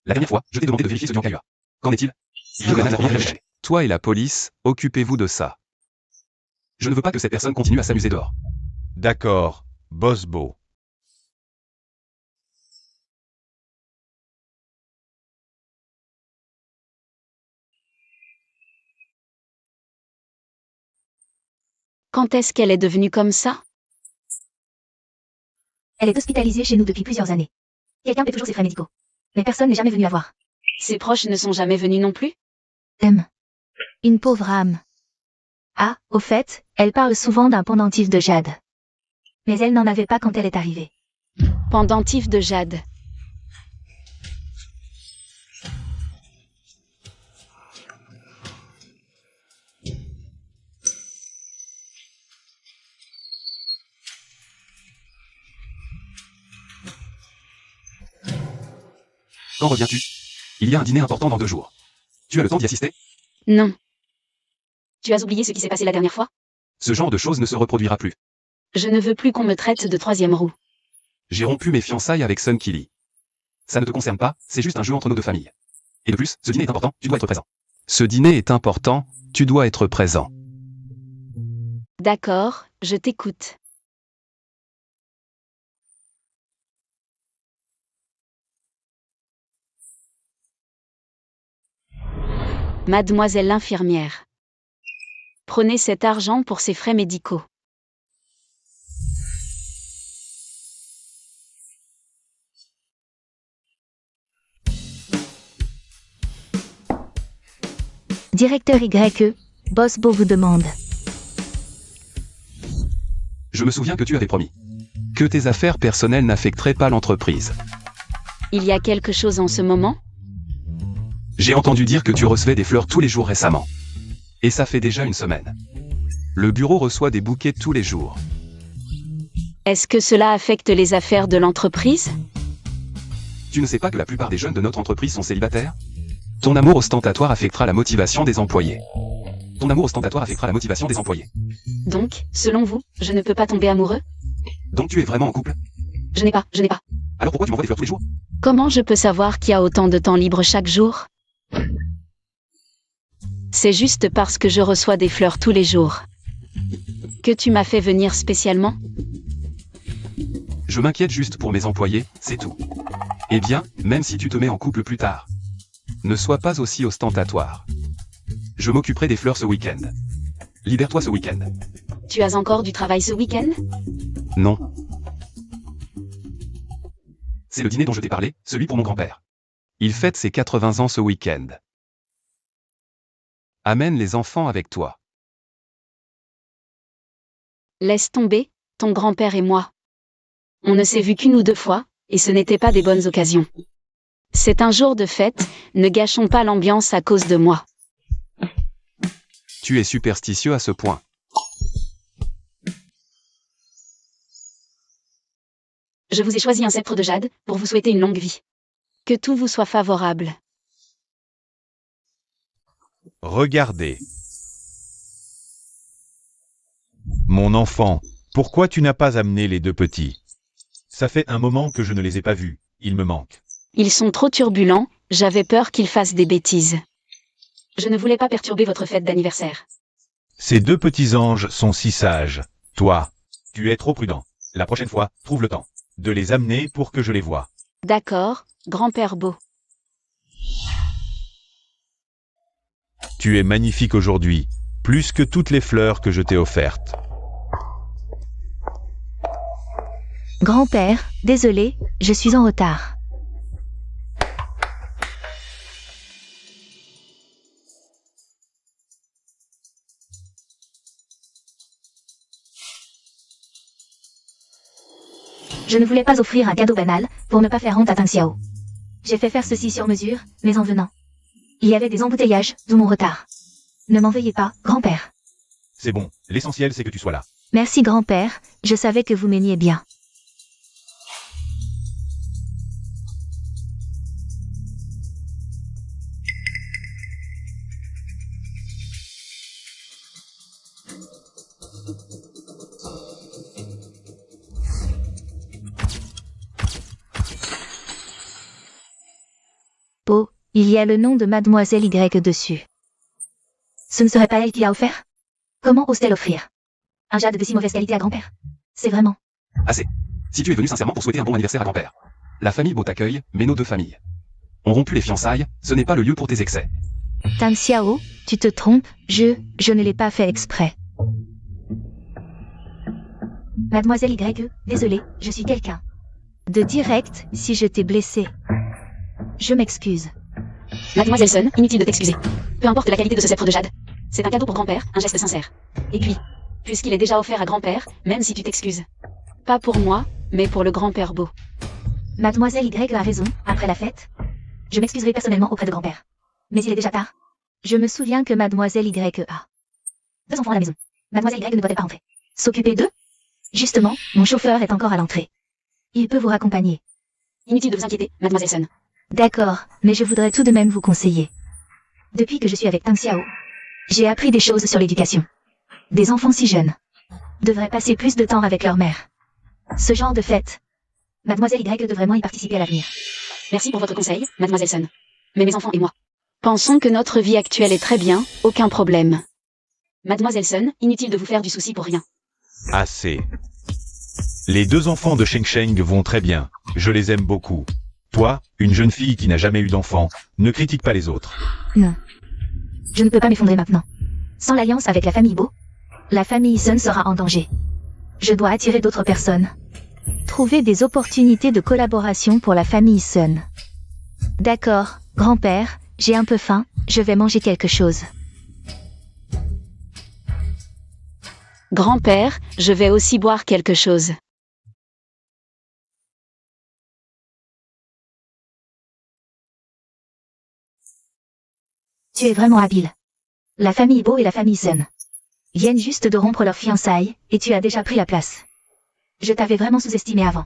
La dernière fois, je t'ai demandé de vérifier ce Bianca Yua. Qu'en est-il? Toi et la police, occupez-vous de ça. Je ne veux pas que cette personne continue à s'amuser dehors. D'accord, Bosbo. Quand est-ce qu'elle est devenue comme ça? Elle est hospitalisée chez nous depuis plusieurs années. Quelqu'un paie toujours ses frais médicaux. Mais personne n'est jamais venu la voir. Ses proches ne sont jamais venus non plus? Une pauvre âme. Ah, au fait, elle parle souvent d'un pendentif de jade. Mais elle n'en avait pas quand elle est arrivée. Pendentif de jade. Quand reviens-tu? Il y a un dîner important dans 2 jours. Tu as le temps d'y assister? Non. Tu as oublié ce qui s'est passé la dernière fois? Ce genre de choses ne se reproduira plus. Je ne veux plus qu'on me traite de troisième roue. J'ai rompu mes fiançailles avec Sun Kili. Ça ne te concerne pas, c'est juste un jeu entre nos deux familles. Et de plus, ce dîner est important, tu dois être présent. Ce dîner est important, tu dois être présent. D'accord, je t'écoute. Mademoiselle l'infirmière. Prenez cet argent pour ses frais médicaux. Directeur YE, Boss Bo vous demande. Je me souviens que tu avais promis que tes affaires personnelles n'affecteraient pas l'entreprise. Il y a quelque chose en ce moment? J'ai entendu dire que tu recevais des fleurs tous les jours récemment. Et ça fait déjà une semaine. Le bureau reçoit des bouquets tous les jours. Est-ce que cela affecte les affaires de l'entreprise? Tu ne sais pas que la plupart des jeunes de notre entreprise sont célibataires? Ton amour ostentatoire affectera la motivation des employés. Ton amour ostentatoire affectera la motivation des employés. Donc, selon vous, je ne peux pas tomber amoureux? Donc tu es vraiment en couple? Je n'ai pas. Alors pourquoi tu m'envoies des fleurs tous les jours? Comment je peux savoir qu'il y a autant de temps libre chaque jour? C'est juste parce que je reçois des fleurs tous les jours. Que tu m'as fait venir spécialement? Je m'inquiète juste pour mes employés, c'est tout. Eh bien, même si tu te mets en couple plus tard, ne sois pas aussi ostentatoire. Je m'occuperai des fleurs ce week-end. Libère-toi ce week-end. Tu as encore du travail ce week-end? Non. C'est le dîner dont je t'ai parlé, celui pour mon grand-père. Il fête ses 80 ans ce week-end. Amène les enfants avec toi. Laisse tomber, ton grand-père et moi. On ne s'est vu qu'une ou deux fois, et ce n'étaient pas des bonnes occasions. C'est un jour de fête, ne gâchons pas l'ambiance à cause de moi. Tu es superstitieux à ce point. Je vous ai choisi un sceptre de jade, pour vous souhaiter une longue vie. Que tout vous soit favorable. Regardez. Mon enfant, pourquoi tu n'as pas amené les deux petits? Ça fait un moment que je ne les ai pas vus, ils me manquent. Ils sont trop turbulents, j'avais peur qu'ils fassent des bêtises. Je ne voulais pas perturber votre fête d'anniversaire. Ces deux petits anges sont si sages. Toi, tu es trop prudent. La prochaine fois, trouve le temps de les amener pour que je les voie. D'accord, grand-père Beau. Tu es magnifique aujourd'hui, plus que toutes les fleurs que je t'ai offertes. Grand-père, désolé, je suis en retard. Je ne voulais pas offrir un cadeau banal, pour ne pas faire honte à Tang Xiao. J'ai fait faire ceci sur mesure, mais en venant. Il y avait des embouteillages, d'où mon retard. Ne m'en veuillez pas, grand-père. C'est bon, l'essentiel c'est que tu sois là. Merci grand-père, je savais que vous m'aimiez bien. Oh, il y a le nom de Mademoiselle Y dessus. Ce ne serait pas elle qui l'a offert? Comment ose-t-elle offrir un jade de si mauvaise qualité à grand-père? C'est vraiment... Assez. Si tu es venu sincèrement pour souhaiter un bon anniversaire à grand-père, la famille Beau t'accueille, mais nos deux familles ont rompu les fiançailles, ce n'est pas le lieu pour tes excès. Tang Xiao, tu te trompes, je ne l'ai pas fait exprès. Mademoiselle Y, désolée, je suis quelqu'un de direct si je t'ai blessé. Je m'excuse. Mademoiselle Sun, inutile de t'excuser. Peu importe la qualité de ce sceptre de jade. C'est un cadeau pour grand-père, un geste sincère. Et puis, puisqu'il est déjà offert à grand-père, même si tu t'excuses. Pas pour moi, mais pour le grand-père Beau. Mademoiselle Y a raison, après la fête. Je m'excuserai personnellement auprès de grand-père. Mais il est déjà tard. Je me souviens que Mademoiselle Y a deux enfants à la maison. Mademoiselle Y ne doit pas entrer. S'occuper d'eux? Justement, mon chauffeur est encore à l'entrée. Il peut vous raccompagner. Inutile de vous inquiéter, Mademoiselle Sun. D'accord, mais je voudrais tout de même vous conseiller. Depuis que je suis avec Tang Xiao, j'ai appris des choses sur l'éducation. Des enfants si jeunes devraient passer plus de temps avec leur mère. Ce genre de fête, Mademoiselle Y devrait vraiment y participer à l'avenir. Merci pour votre conseil, Mademoiselle Sun. Mais mes enfants et moi pensons que notre vie actuelle est très bien, aucun problème. Mademoiselle Sun, inutile de vous faire du souci pour rien. Assez. Les deux enfants de Sheng Sheng vont très bien, je les aime beaucoup. Toi, une jeune fille qui n'a jamais eu d'enfant, ne critique pas les autres. Non. Je ne peux pas m'effondrer maintenant. Sans l'alliance avec la famille Beau, la famille Sun sera en danger. Je dois attirer d'autres personnes. Trouver des opportunités de collaboration pour la famille Sun. D'accord, grand-père, j'ai un peu faim, je vais manger quelque chose. Grand-père, je vais aussi boire quelque chose. Tu es vraiment habile. La famille Beau et la famille Sun viennent juste de rompre leurs fiançailles, et tu as déjà pris la place. Je t'avais vraiment sous-estimé avant.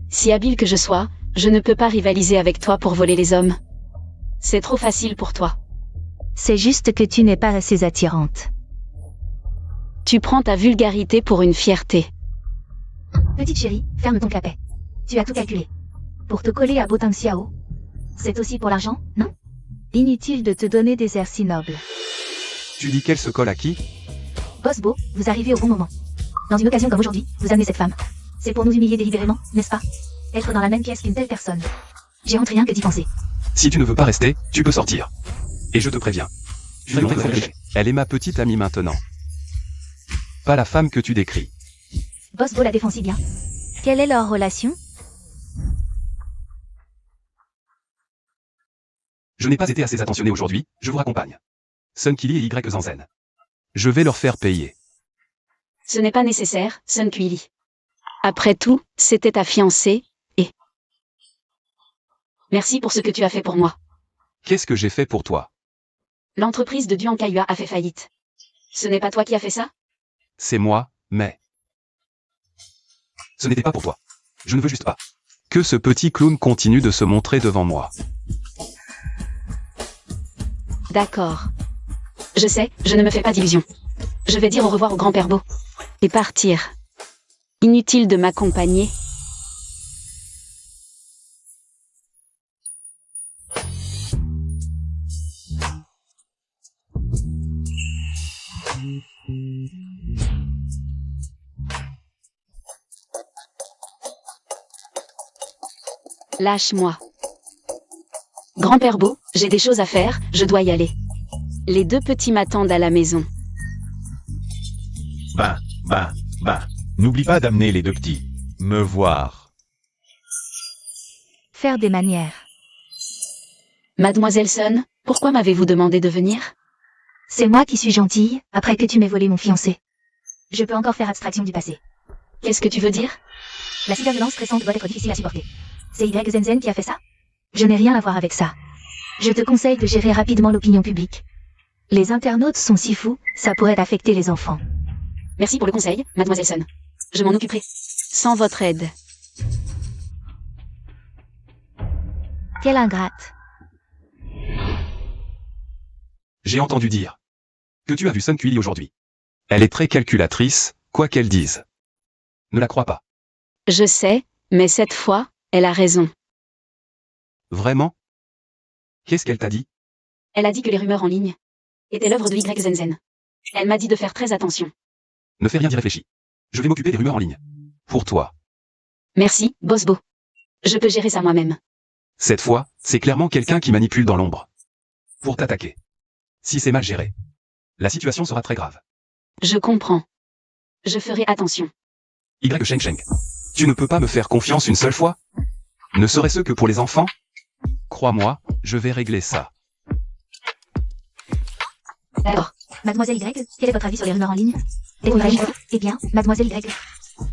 Si habile que je sois, je ne peux pas rivaliser avec toi pour voler les hommes. C'est trop facile pour toi. C'est juste que tu n'es pas assez attirante. Tu prends ta vulgarité pour une fierté. Petite chérie, ferme ton clapet. Tu as tout calculé. Pour te coller à Botang Xiao. C'est aussi pour l'argent, non? Inutile de te donner des airs si nobles. Tu dis qu'elle se colle à qui? Boss Beau, vous arrivez au bon moment. Dans une occasion comme aujourd'hui, vous amenez cette femme. C'est pour nous humilier délibérément, n'est-ce pas? Être dans la même pièce qu'une telle personne. J'ai honte rien que d'y penser. Si tu ne veux pas rester, tu peux sortir. Et je te préviens. Elle est ma petite amie maintenant. Pas la femme que tu décris. Boss Beau la défend si bien. Quelle est leur relation? Je n'ai pas été assez attentionné aujourd'hui, je vous raccompagne. Sun Kili et Y Zanzen. Je vais leur faire payer. Ce n'est pas nécessaire, Sun Quili. Après tout, c'était ta fiancée, et... Merci pour ce que tu as fait pour moi. Qu'est-ce que j'ai fait pour toi? L'entreprise de Duan Kaiyua a fait faillite. Ce n'est pas toi qui as fait ça? C'est moi, mais... Ce n'était pas pour toi. Je ne veux juste pas que ce petit clown continue de se montrer devant moi. D'accord. Je sais, je ne me fais pas d'illusions. Je vais dire au revoir au grand-père Beau. Et partir. Inutile de m'accompagner. Lâche-moi. Grand-père Beau, j'ai des choses à faire, je dois y aller. Les deux petits m'attendent à la maison. N'oublie pas d'amener les deux petits. Me voir. Faire des manières. Mademoiselle Sun, pourquoi m'avez-vous demandé de venir? C'est moi qui suis gentille, après que tu m'aies volé mon fiancé. Je peux encore faire abstraction du passé. Qu'est-ce que tu veux dire? La cyberviolence récente doit être difficile à supporter. C'est Y Zenzen qui a fait ça? Je n'ai rien à voir avec ça. Je te conseille de gérer rapidement l'opinion publique. Les internautes sont si fous, ça pourrait affecter les enfants. Merci pour le conseil, Mademoiselle Sun. Je m'en occuperai. Sans votre aide. Quelle ingrate. J'ai entendu dire que tu as vu Sun Kili aujourd'hui. Elle est très calculatrice, quoi qu'elle dise. Ne la crois pas. Je sais, mais cette fois, elle a raison. Vraiment? Qu'est-ce qu'elle t'a dit? Elle a dit que les rumeurs en ligne étaient l'œuvre de Y Zenzen. Elle m'a dit de faire très attention. Ne fais rien d'y réfléchir. Je vais m'occuper des rumeurs en ligne. Pour toi. Merci, Boss Beau. Je peux gérer ça moi-même. Cette fois, c'est clairement quelqu'un qui manipule dans l'ombre. Pour t'attaquer. Si c'est mal géré, la situation sera très grave. Je comprends. Je ferai attention. Y Sheng Sheng. Tu ne peux pas me faire confiance une seule fois? Ne serait-ce que pour les enfants? Crois-moi, je vais régler ça. D'accord. Mademoiselle Y, quel est votre avis sur les rumeurs en ligne? Eh bien, Mademoiselle Y.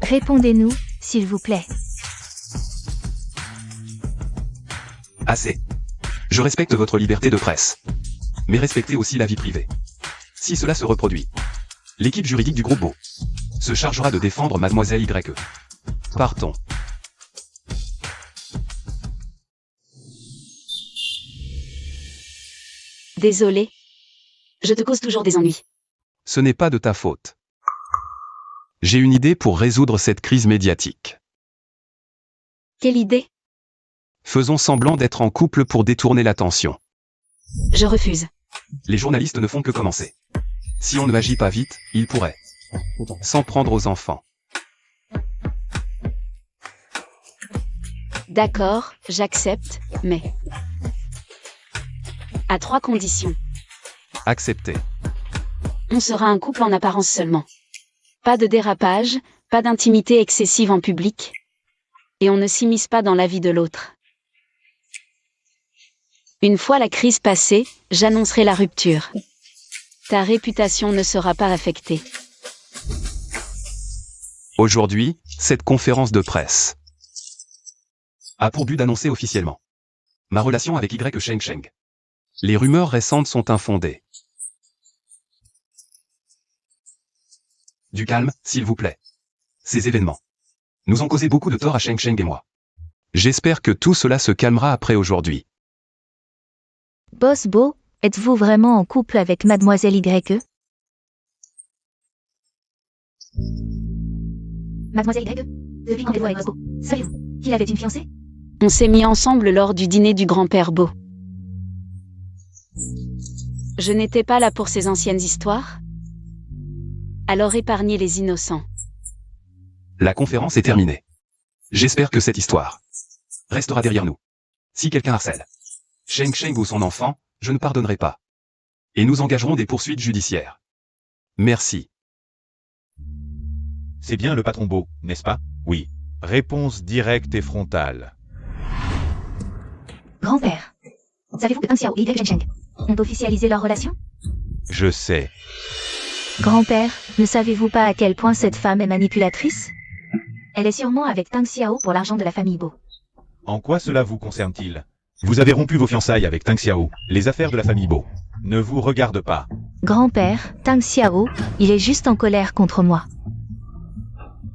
Répondez-nous, s'il vous plaît. Assez. Je respecte votre liberté de presse. Mais respectez aussi la vie privée. Si cela se reproduit, l'équipe juridique du groupe Beau se chargera de défendre Mademoiselle Y. Partons. Désolé. Je te cause toujours des ennuis. Ce n'est pas de ta faute. J'ai une idée pour résoudre cette crise médiatique. Quelle idée? Faisons semblant d'être en couple pour détourner l'attention. Je refuse. Les journalistes ne font que commencer. Si on ne agit pas vite, ils pourraient s'en prendre aux enfants. D'accord, j'accepte, mais... à 3 conditions. Accepté. On sera un couple en apparence seulement. Pas de dérapage, pas d'intimité excessive en public. Et on ne s'immisce pas dans la vie de l'autre. Une fois la crise passée, j'annoncerai la rupture. Ta réputation ne sera pas affectée. Aujourd'hui, cette conférence de presse a pour but d'annoncer officiellement ma relation avec Y Sheng Sheng. Les rumeurs récentes sont infondées. Du calme, s'il vous plaît. Ces événements nous ont causé beaucoup de tort à Sheng Sheng et moi. J'espère que tout cela se calmera après aujourd'hui. Boss Bo, êtes-vous vraiment en couple avec Mademoiselle YE? Mademoiselle YE? Depuis quand êtes-vous avec Boss Bo? Savez-vous qu'il avait une fiancée? On s'est mis ensemble lors du dîner du grand-père Beau. Je n'étais pas là pour ces anciennes histoires. Alors épargnez les innocents. La conférence est terminée. J'espère que cette histoire restera derrière nous. Si quelqu'un harcèle Sheng Sheng ou son enfant, je ne pardonnerai pas. Et nous engagerons des poursuites judiciaires. Merci. C'est bien le patron Beau, n'est-ce pas? Oui. Réponse directe et frontale. Grand-père, savez-vous que Tang Xiao et Y Sheng Sheng ont officialisé leur relation? Je sais. Grand-père, ne savez-vous pas à quel point cette femme est manipulatrice? Elle est sûrement avec Tang Xiao pour l'argent de la famille Beau. En quoi cela vous concerne-t-il? Vous avez rompu vos fiançailles avec Tang Xiao. Les affaires de la famille Beau ne vous regardent pas. Grand-père, Tang Xiao, il est juste en colère contre moi.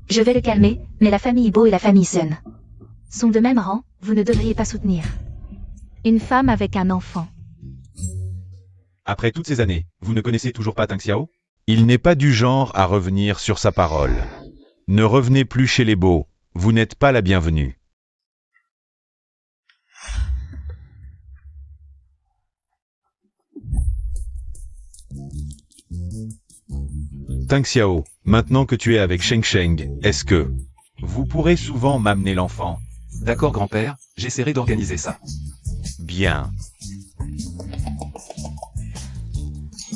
Je vais le calmer, mais la famille Beau et la famille Sun sont de même rang, vous ne devriez pas soutenir une femme avec un enfant. Après toutes ces années, vous ne connaissez toujours pas Tang Xiao? Il n'est pas du genre à revenir sur sa parole. Ne revenez plus chez les Beaux, vous n'êtes pas la bienvenue. Tang Xiao, maintenant que tu es avec Sheng Sheng, est-ce que vous pourrez souvent m'amener l'enfant? D'accord, grand-père, j'essaierai d'organiser ça. Bien.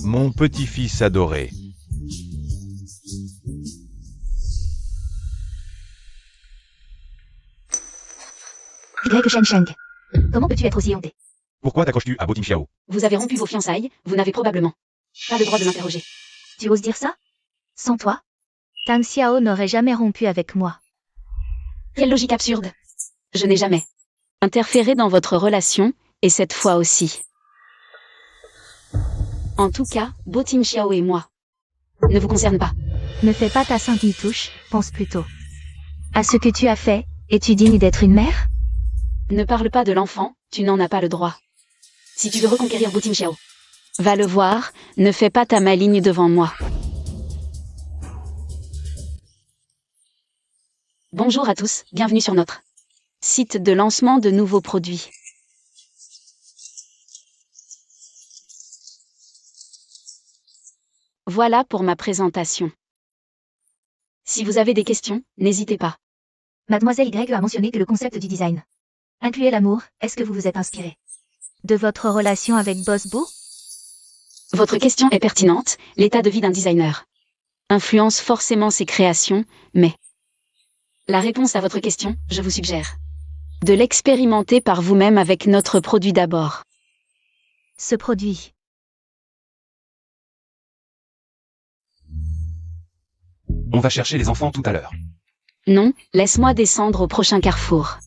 Mon petit-fils adoré. Y Sheng Sheng, comment peux-tu être aussi honté? Pourquoi t'accroches-tu à Bo Xiao? Vous avez rompu vos fiançailles, vous n'avez probablement pas le droit de m'interroger. Tu oses dire ça? Sans toi, Tang Xiao n'aurait jamais rompu avec moi. Quelle logique absurde. Je n'ai jamais interféré dans votre relation, et cette fois aussi. En tout cas, Bo Xiao et moi ne vous concernent pas. Ne fais pas ta sainte touche, pense plutôt à ce que tu as fait. Es-tu digne d'être une mère? Ne parle pas de l'enfant, tu n'en as pas le droit. Si tu veux reconquérir Bo Xiao, va le voir, ne fais pas ta maligne devant moi. Bonjour à tous, bienvenue sur notre site de lancement de nouveaux produits. Voilà pour ma présentation. Si vous avez des questions, n'hésitez pas. Mademoiselle Y a mentionné que le concept du design incluait l'amour. Est-ce que vous vous êtes inspiré de votre relation avec Boss Bo? Votre question est pertinente, l'état de vie d'un designer influence forcément ses créations, mais la réponse à votre question, je vous suggère de l'expérimenter par vous-même avec notre produit d'abord. Ce produit. On va chercher les enfants tout à l'heure. Non, laisse-moi descendre au prochain carrefour.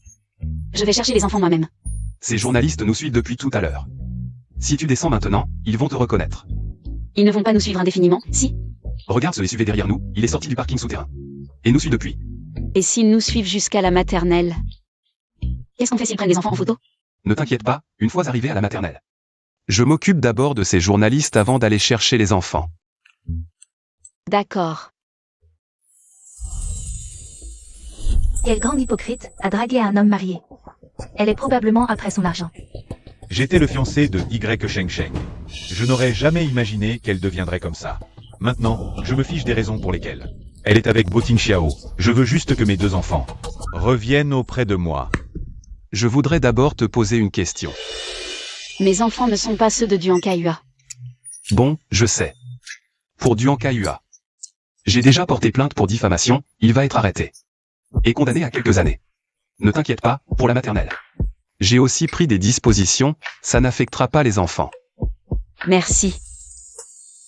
Je vais chercher les enfants moi-même. Ces journalistes nous suivent depuis tout à l'heure. Si tu descends maintenant, ils vont te reconnaître. Ils ne vont pas nous suivre indéfiniment, si? Regarde ce SUV derrière nous, il est sorti du parking souterrain. Et nous suit depuis. Et s'ils nous suivent jusqu'à la maternelle? Qu'est-ce qu'on fait s'ils prennent les enfants en photo? Ne t'inquiète pas, une fois arrivé à la maternelle. Je m'occupe d'abord de ces journalistes avant d'aller chercher les enfants. D'accord. Quelle grande hypocrite a dragué un homme marié. Elle est probablement après son argent. J'étais le fiancé de Y Sheng Sheng. Je n'aurais jamais imaginé qu'elle deviendrait comme ça. Maintenant, je me fiche des raisons pour lesquelles elle est avec Bo Xiao. Je veux juste que mes deux enfants reviennent auprès de moi. Je voudrais d'abord te poser une question. Mes enfants ne sont pas ceux de Duan Kaiyua. Bon, je sais. Pour Duan Kaiyua. J'ai déjà porté plainte pour diffamation, il va être arrêté. Et condamné à quelques années. Ne t'inquiète pas, pour la maternelle. J'ai aussi pris des dispositions, ça n'affectera pas les enfants. Merci.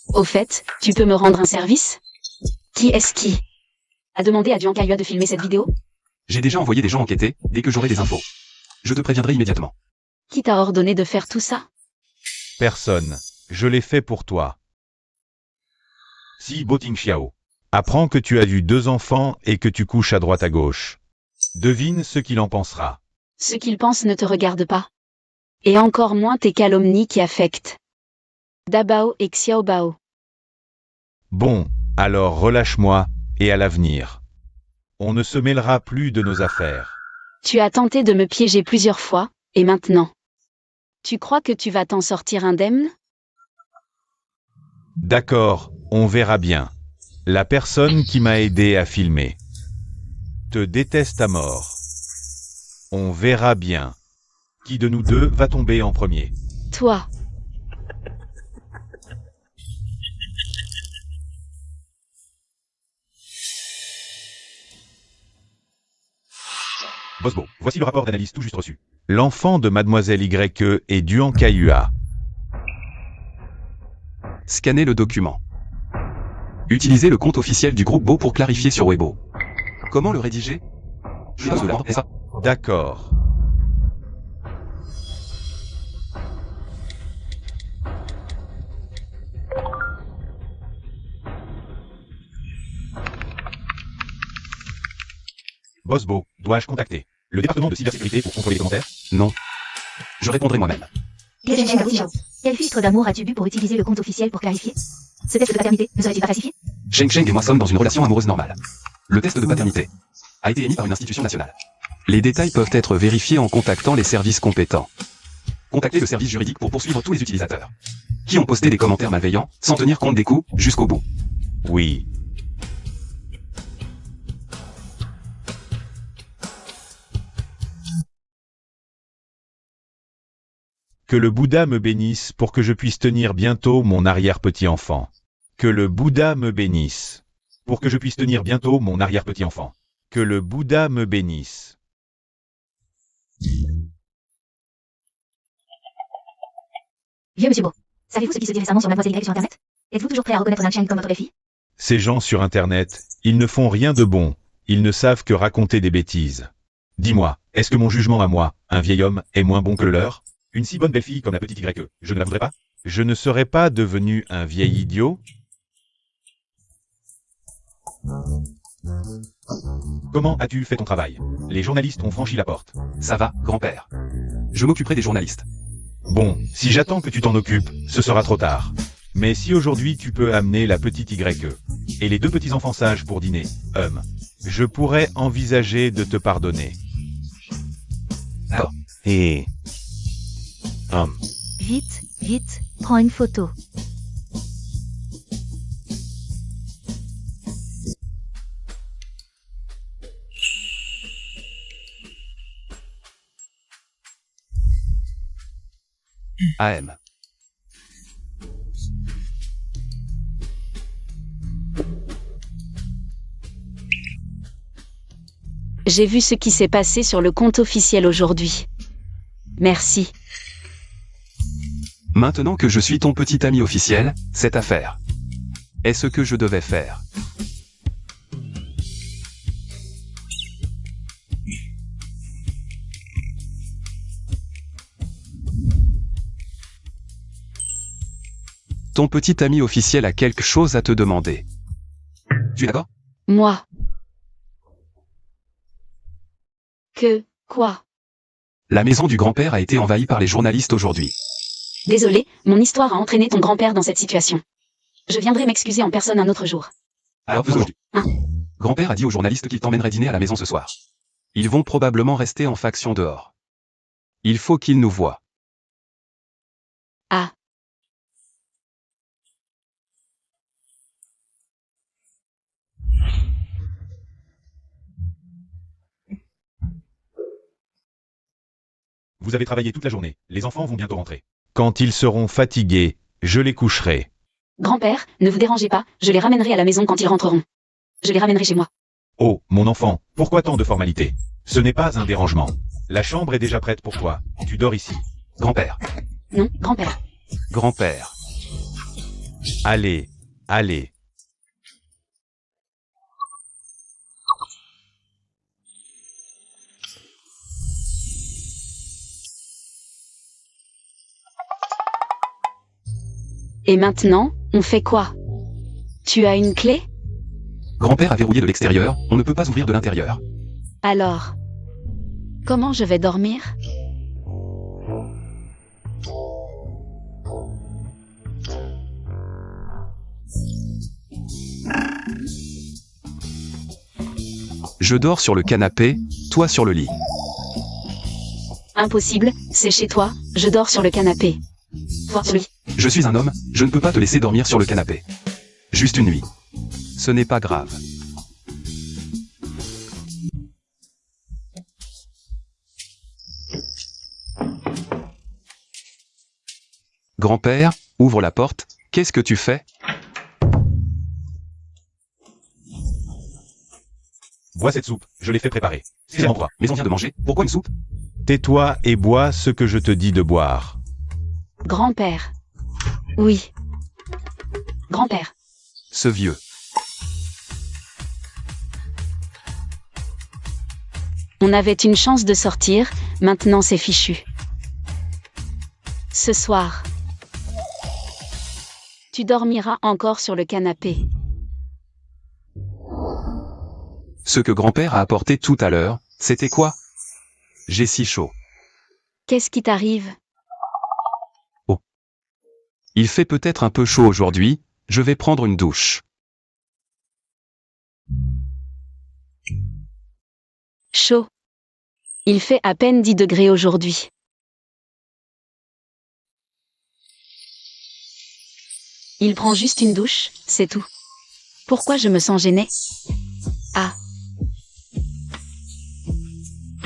Au fait, tu peux me rendre un service? Qui est-ce qui a demandé à Duan Kaiyua de filmer cette vidéo? J'ai déjà envoyé des gens enquêter, dès que j'aurai des infos. Je te préviendrai immédiatement. Qui t'a ordonné de faire tout ça? Personne. Je l'ai fait pour toi. Si Boting Xiao. Apprends que tu as eu 2 enfants et que tu couches à droite à gauche. Devine ce qu'il en pensera. Ce qu'il pense ne te regarde pas. Et encore moins tes calomnies qui affectent Dabao et Xiaobao. Bon, alors relâche-moi, et à l'avenir. On ne se mêlera plus de nos affaires. Tu as tenté de me piéger plusieurs fois, et maintenant? Tu crois que tu vas t'en sortir indemne? D'accord, on verra bien. La personne qui m'a aidé à filmer te déteste à mort. On verra bien. Qui de nous deux va tomber en premier? Toi. Bosbo, voici le rapport d'analyse tout juste reçu. L'enfant de Mademoiselle YE est Duan Kaiyua. Scannez le document. Utilisez le compte officiel du groupe Beau pour clarifier sur Weibo. Comment le rédiger? Je pose l'ordre, et ça. D'accord. Bosbo, dois-je contacter le département de cybersécurité pour contrôler les commentaires? Non. Je répondrai moi-même. Quel filtre d'amour as-tu bu pour utiliser le compte officiel pour clarifier? Ce test de paternité ne serait-il pas falsifié? Sheng Sheng et moi sommes dans une relation amoureuse normale. Le test de paternité a été émis par une institution nationale. Les détails peuvent être vérifiés en contactant les services compétents. Contactez le service juridique pour poursuivre tous les utilisateurs qui ont posté des commentaires malveillants, sans tenir compte des coûts, jusqu'au bout. Oui. Que le Bouddha me bénisse pour que je puisse tenir bientôt mon arrière-petit-enfant. Que le Bouddha me bénisse pour que je puisse tenir bientôt mon arrière-petit-enfant. Que le Bouddha me bénisse. Vieux monsieur Beau, savez-vous ce qui se dit récemment sur Mademoiselle Y sur Internet? Êtes-vous toujours prêt à reconnaître Nan Cheng comme votre belle-fille? Ces gens sur Internet, ils ne font rien de bon, ils ne savent que raconter des bêtises. Dis-moi, est-ce que mon jugement à moi, un vieil homme, est moins bon que le leur? Une si bonne belle-fille comme la petite YE, je ne la voudrais pas? Je ne serais pas devenu un vieil idiot? Comment as-tu fait ton travail? Les journalistes ont franchi la porte. Ça va, grand-père. Je m'occuperai des journalistes. Bon, si j'attends que tu t'en occupes, ce sera trop tard. Mais si aujourd'hui tu peux amener la petite YE et les 2 petits-enfants sages pour dîner, je pourrais envisager de te pardonner. D'accord. Et... Vite, vite, prends une photo. AM. J'ai vu ce qui s'est passé sur le compte officiel aujourd'hui. Merci. Maintenant que je suis ton petit ami officiel, cette affaire est ce que je devais faire. Ton petit ami officiel a quelque chose à te demander. Tu es d'accord? Moi. Quoi? La maison du grand-père a été envahie par les journalistes aujourd'hui. Désolé, mon histoire a entraîné ton grand-père dans cette situation. Je viendrai m'excuser en personne un autre jour. Alors aujourd'hui. Grand-père a dit aux journalistes qu'il t'emmènerait dîner à la maison ce soir. Ils vont probablement rester en faction dehors. Il faut qu'ils nous voient. Ah. Vous avez travaillé toute la journée, les enfants vont bientôt rentrer. Quand ils seront fatigués, je les coucherai. Grand-père, ne vous dérangez pas, je les ramènerai à la maison quand ils rentreront. Je les ramènerai chez moi. Oh, mon enfant, pourquoi tant de formalités? Ce n'est pas un dérangement. La chambre est déjà prête pour toi. Tu dors ici. Grand-père. Non, grand-père. Grand-père. Allez, allez. Et maintenant, on fait quoi? Tu as une clé? Grand-père a verrouillé de l'extérieur, on ne peut pas ouvrir de l'intérieur. Alors, comment je vais dormir? Je dors sur le canapé, toi sur le lit. Impossible, c'est chez toi, je dors sur le canapé. Toi sur le lit. Je suis un homme, je ne peux pas te laisser dormir sur le canapé. Juste une nuit. Ce n'est pas grave. Grand-père, ouvre la porte, qu'est-ce que tu fais? Bois cette soupe, je l'ai fait préparer. C'est en toi. Mais on vient de manger, pourquoi une soupe? Tais-toi et bois ce que je te dis de boire. Grand-père. Oui. Grand-père. Ce vieux. On avait une chance de sortir, maintenant c'est fichu. Ce soir, tu dormiras encore sur le canapé. Ce que grand-père a apporté tout à l'heure, c'était quoi? J'ai si chaud. Qu'est-ce qui t'arrive? Il fait peut-être un peu chaud aujourd'hui, je vais prendre une douche. Chaud. Il fait à peine 10 degrés aujourd'hui. Il prend juste une douche, c'est tout. Pourquoi je me sens gênée? Ah.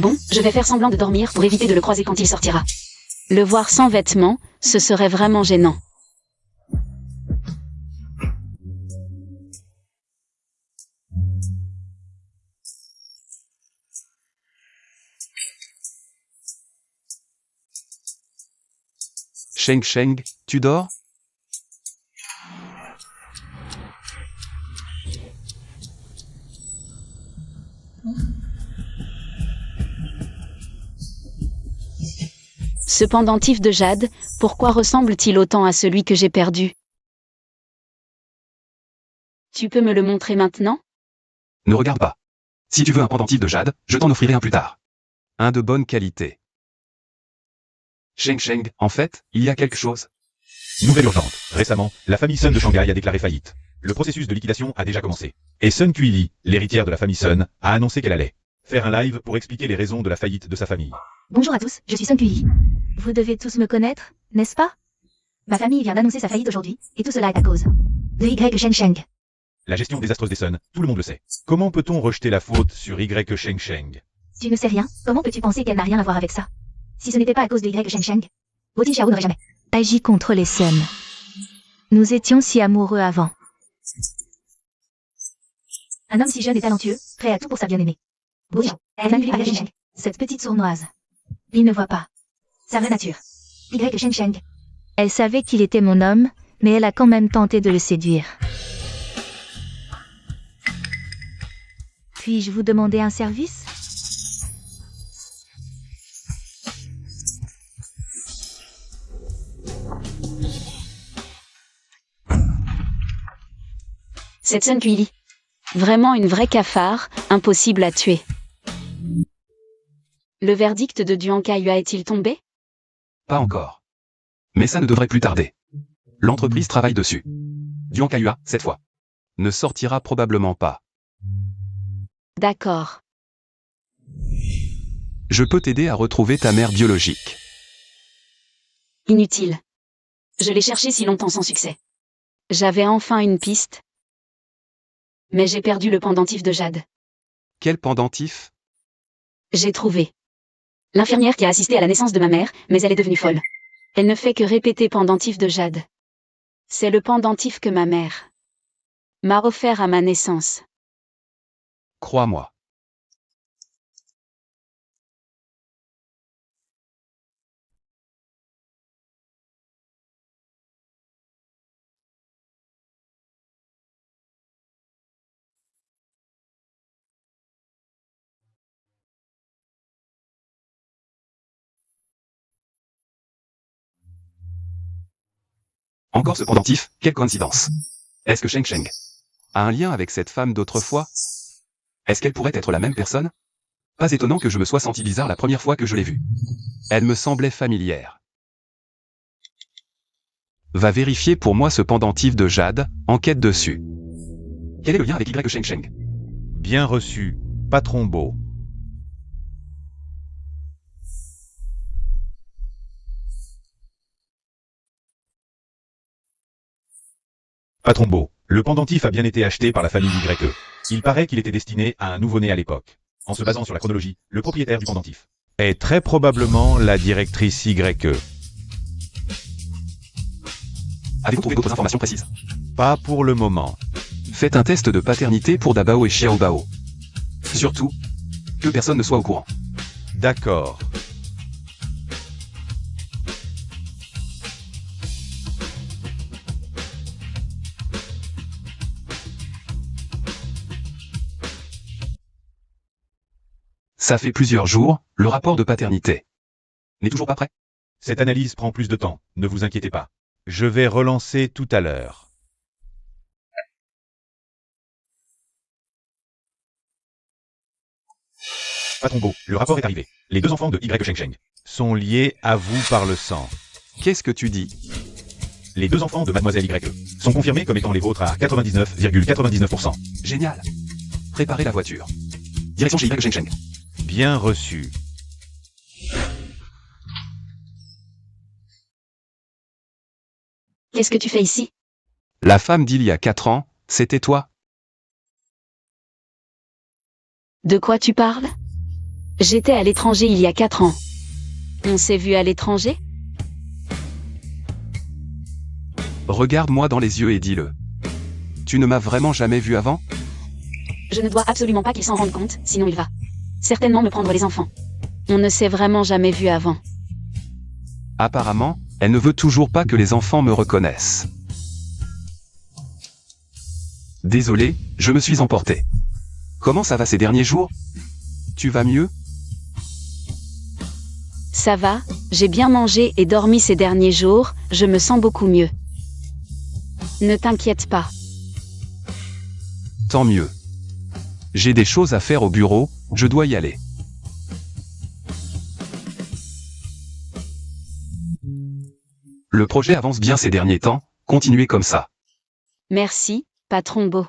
Bon, je vais faire semblant de dormir pour éviter de le croiser quand il sortira. Le voir sans vêtements, ce serait vraiment gênant. Sheng Sheng, tu dors? Ce pendentif de jade, pourquoi ressemble-t-il autant à celui que j'ai perdu? Tu peux me le montrer maintenant? Ne regarde pas. Si tu veux un pendentif de jade, je t'en offrirai un plus tard. Un de bonne qualité. Sheng Sheng, en fait, il y a quelque chose. Nouvelle urgente. Récemment, la famille Sun de Shanghai a déclaré faillite. Le processus de liquidation a déjà commencé. Et Sun Kuili, l'héritière de la famille Sun, a annoncé qu'elle allait faire un live pour expliquer les raisons de la faillite de sa famille. Bonjour à tous, je suis Sun Kui. Vous devez tous me connaître, n'est-ce pas? Ma famille vient d'annoncer sa faillite aujourd'hui, et tout cela est à cause de Y Sheng Sheng. La gestion désastreuse des Sun, tout le monde le sait. Comment peut-on rejeter la faute sur Y Sheng Sheng? Tu ne sais rien, comment peux-tu penser qu'elle n'a rien à voir avec ça? Si ce n'était pas à cause de Y Sheng Sheng, Botin Xiao n'aurait jamais agi contre les Sun. Nous étions si amoureux avant. Un homme si jeune et talentueux, prêt à tout pour sa bien-aimée. Botin Xiao, elle manipule Y Sheng Sheng, cette petite sournoise. Il ne voit pas sa vraie nature. Y Sheng Sheng. Elle savait qu'il était mon homme, mais elle a quand même tenté de le séduire. Puis-je vous demander un service? Cette Sun Kuili. Vraiment une vraie cafard, impossible à tuer. Le verdict de Duan Kaiyua est-il tombé? Pas encore. Mais ça ne devrait plus tarder. L'entreprise travaille dessus. Duan Kaiyua, cette fois. Ne sortira probablement pas. D'accord. Je peux t'aider à retrouver ta mère biologique. Inutile. Je l'ai cherché si longtemps sans succès. J'avais enfin une piste. Mais j'ai perdu le pendentif de jade. Quel pendentif? J'ai trouvé. L'infirmière qui a assisté à la naissance de ma mère, mais elle est devenue folle. Elle ne fait que répéter pendentif de jade. C'est le pendentif que ma mère m'a offert à ma naissance. Crois-moi. Encore ce pendentif, quelle coïncidence. Est-ce que Sheng Sheng a un lien avec cette femme d'autrefois? Est-ce qu'elle pourrait être la même personne? Pas étonnant que je me sois senti bizarre la première fois que je l'ai vue. Elle me semblait familière. Va vérifier pour moi ce pendentif de jade, enquête dessus. Quel est le lien avec Y Sheng Sheng? Bien reçu, patron Beau. Patron Beau, le pendentif a bien été acheté par la famille YE. Il paraît qu'il était destiné à un nouveau-né à l'époque. En se basant sur la chronologie, le propriétaire du pendentif est très probablement la directrice YE. Avez-vous trouvé d'autres informations précises? Pas pour le moment. Faites un test de paternité pour Dabao et Xiaobao. Surtout, que personne ne soit au courant. D'accord. Ça fait plusieurs jours, le rapport de paternité n'est toujours pas prêt. Cette analyse prend plus de temps, ne vous inquiétez pas. Je vais relancer tout à l'heure. Patron Beau, le rapport est arrivé. Les deux enfants de Y Sheng Sheng sont liés à vous par le sang. Qu'est-ce que tu dis? Les deux enfants de Mademoiselle YE sont confirmés comme étant les vôtres à 99,99%. Génial. Préparez la voiture. Direction chez Y Sheng Sheng. Bien reçu. Qu'est-ce que tu fais ici? La femme d'il y a 4 ans, c'était toi? De quoi tu parles? J'étais à l'étranger il y a 4 ans. On s'est vu à l'étranger? Regarde-moi dans les yeux et dis-le. Tu ne m'as vraiment jamais vu avant? Je ne dois absolument pas qu'il s'en rende compte, sinon il va certainement me prendre les enfants. On ne s'est vraiment jamais vu avant. Apparemment, elle ne veut toujours pas que les enfants me reconnaissent. Désolé, je me suis emporté. Comment ça va ces derniers jours? Tu vas mieux? Ça va, j'ai bien mangé et dormi ces derniers jours, je me sens beaucoup mieux. Ne t'inquiète pas. Tant mieux. J'ai des choses à faire au bureau, je dois y aller. Le projet avance bien ces derniers temps, continuez comme ça. Merci, patron Beau.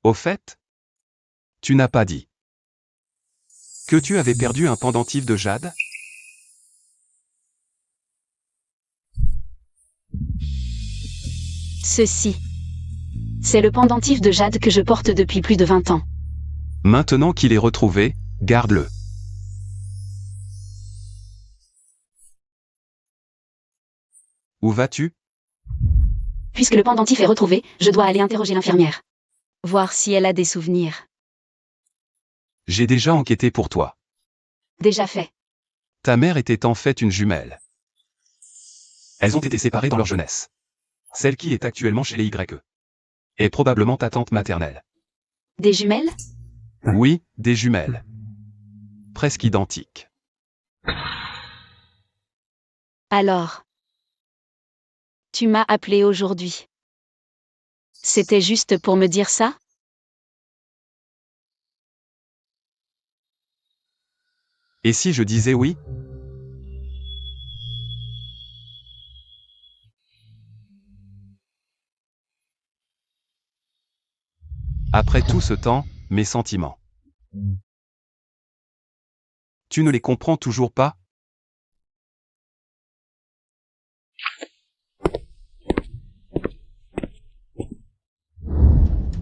Au fait, tu n'as pas dit que tu avais perdu un pendentif de jade? Ceci. C'est le pendentif de jade que je porte depuis plus de 20 ans. Maintenant qu'il est retrouvé, garde-le. Où vas-tu? Puisque le pendentif est retrouvé, je dois aller interroger l'infirmière. Voir si elle a des souvenirs. J'ai déjà enquêté pour toi. Déjà fait. Ta mère était en fait une jumelle. Elles ont été séparées dans leur jeunesse. Celle qui est actuellement chez les YE est probablement ta tante maternelle. Des jumelles? Oui, des jumelles. Presque identiques. Alors. Tu m'as appelé aujourd'hui. C'était juste pour me dire ça? Et si je disais oui? Après tout ce temps, mes sentiments. Tu ne les comprends toujours pas?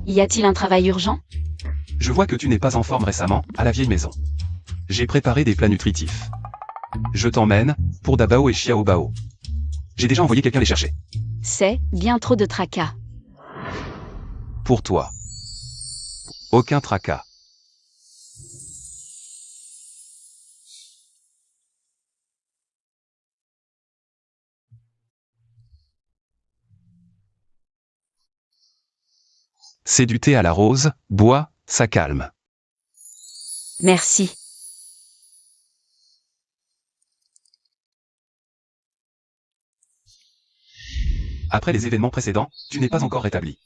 Y a-t-il un travail urgent? Je vois que tu n'es pas en forme récemment, à la vieille maison. J'ai préparé des plats nutritifs. Je t'emmène, pour Dabao et Xiaobao. J'ai déjà envoyé quelqu'un les chercher. C'est bien trop de tracas. Pour toi. Aucun tracas. C'est du thé à la rose, bois, ça calme. Merci. Après les événements précédents, tu n'es pas encore rétabli.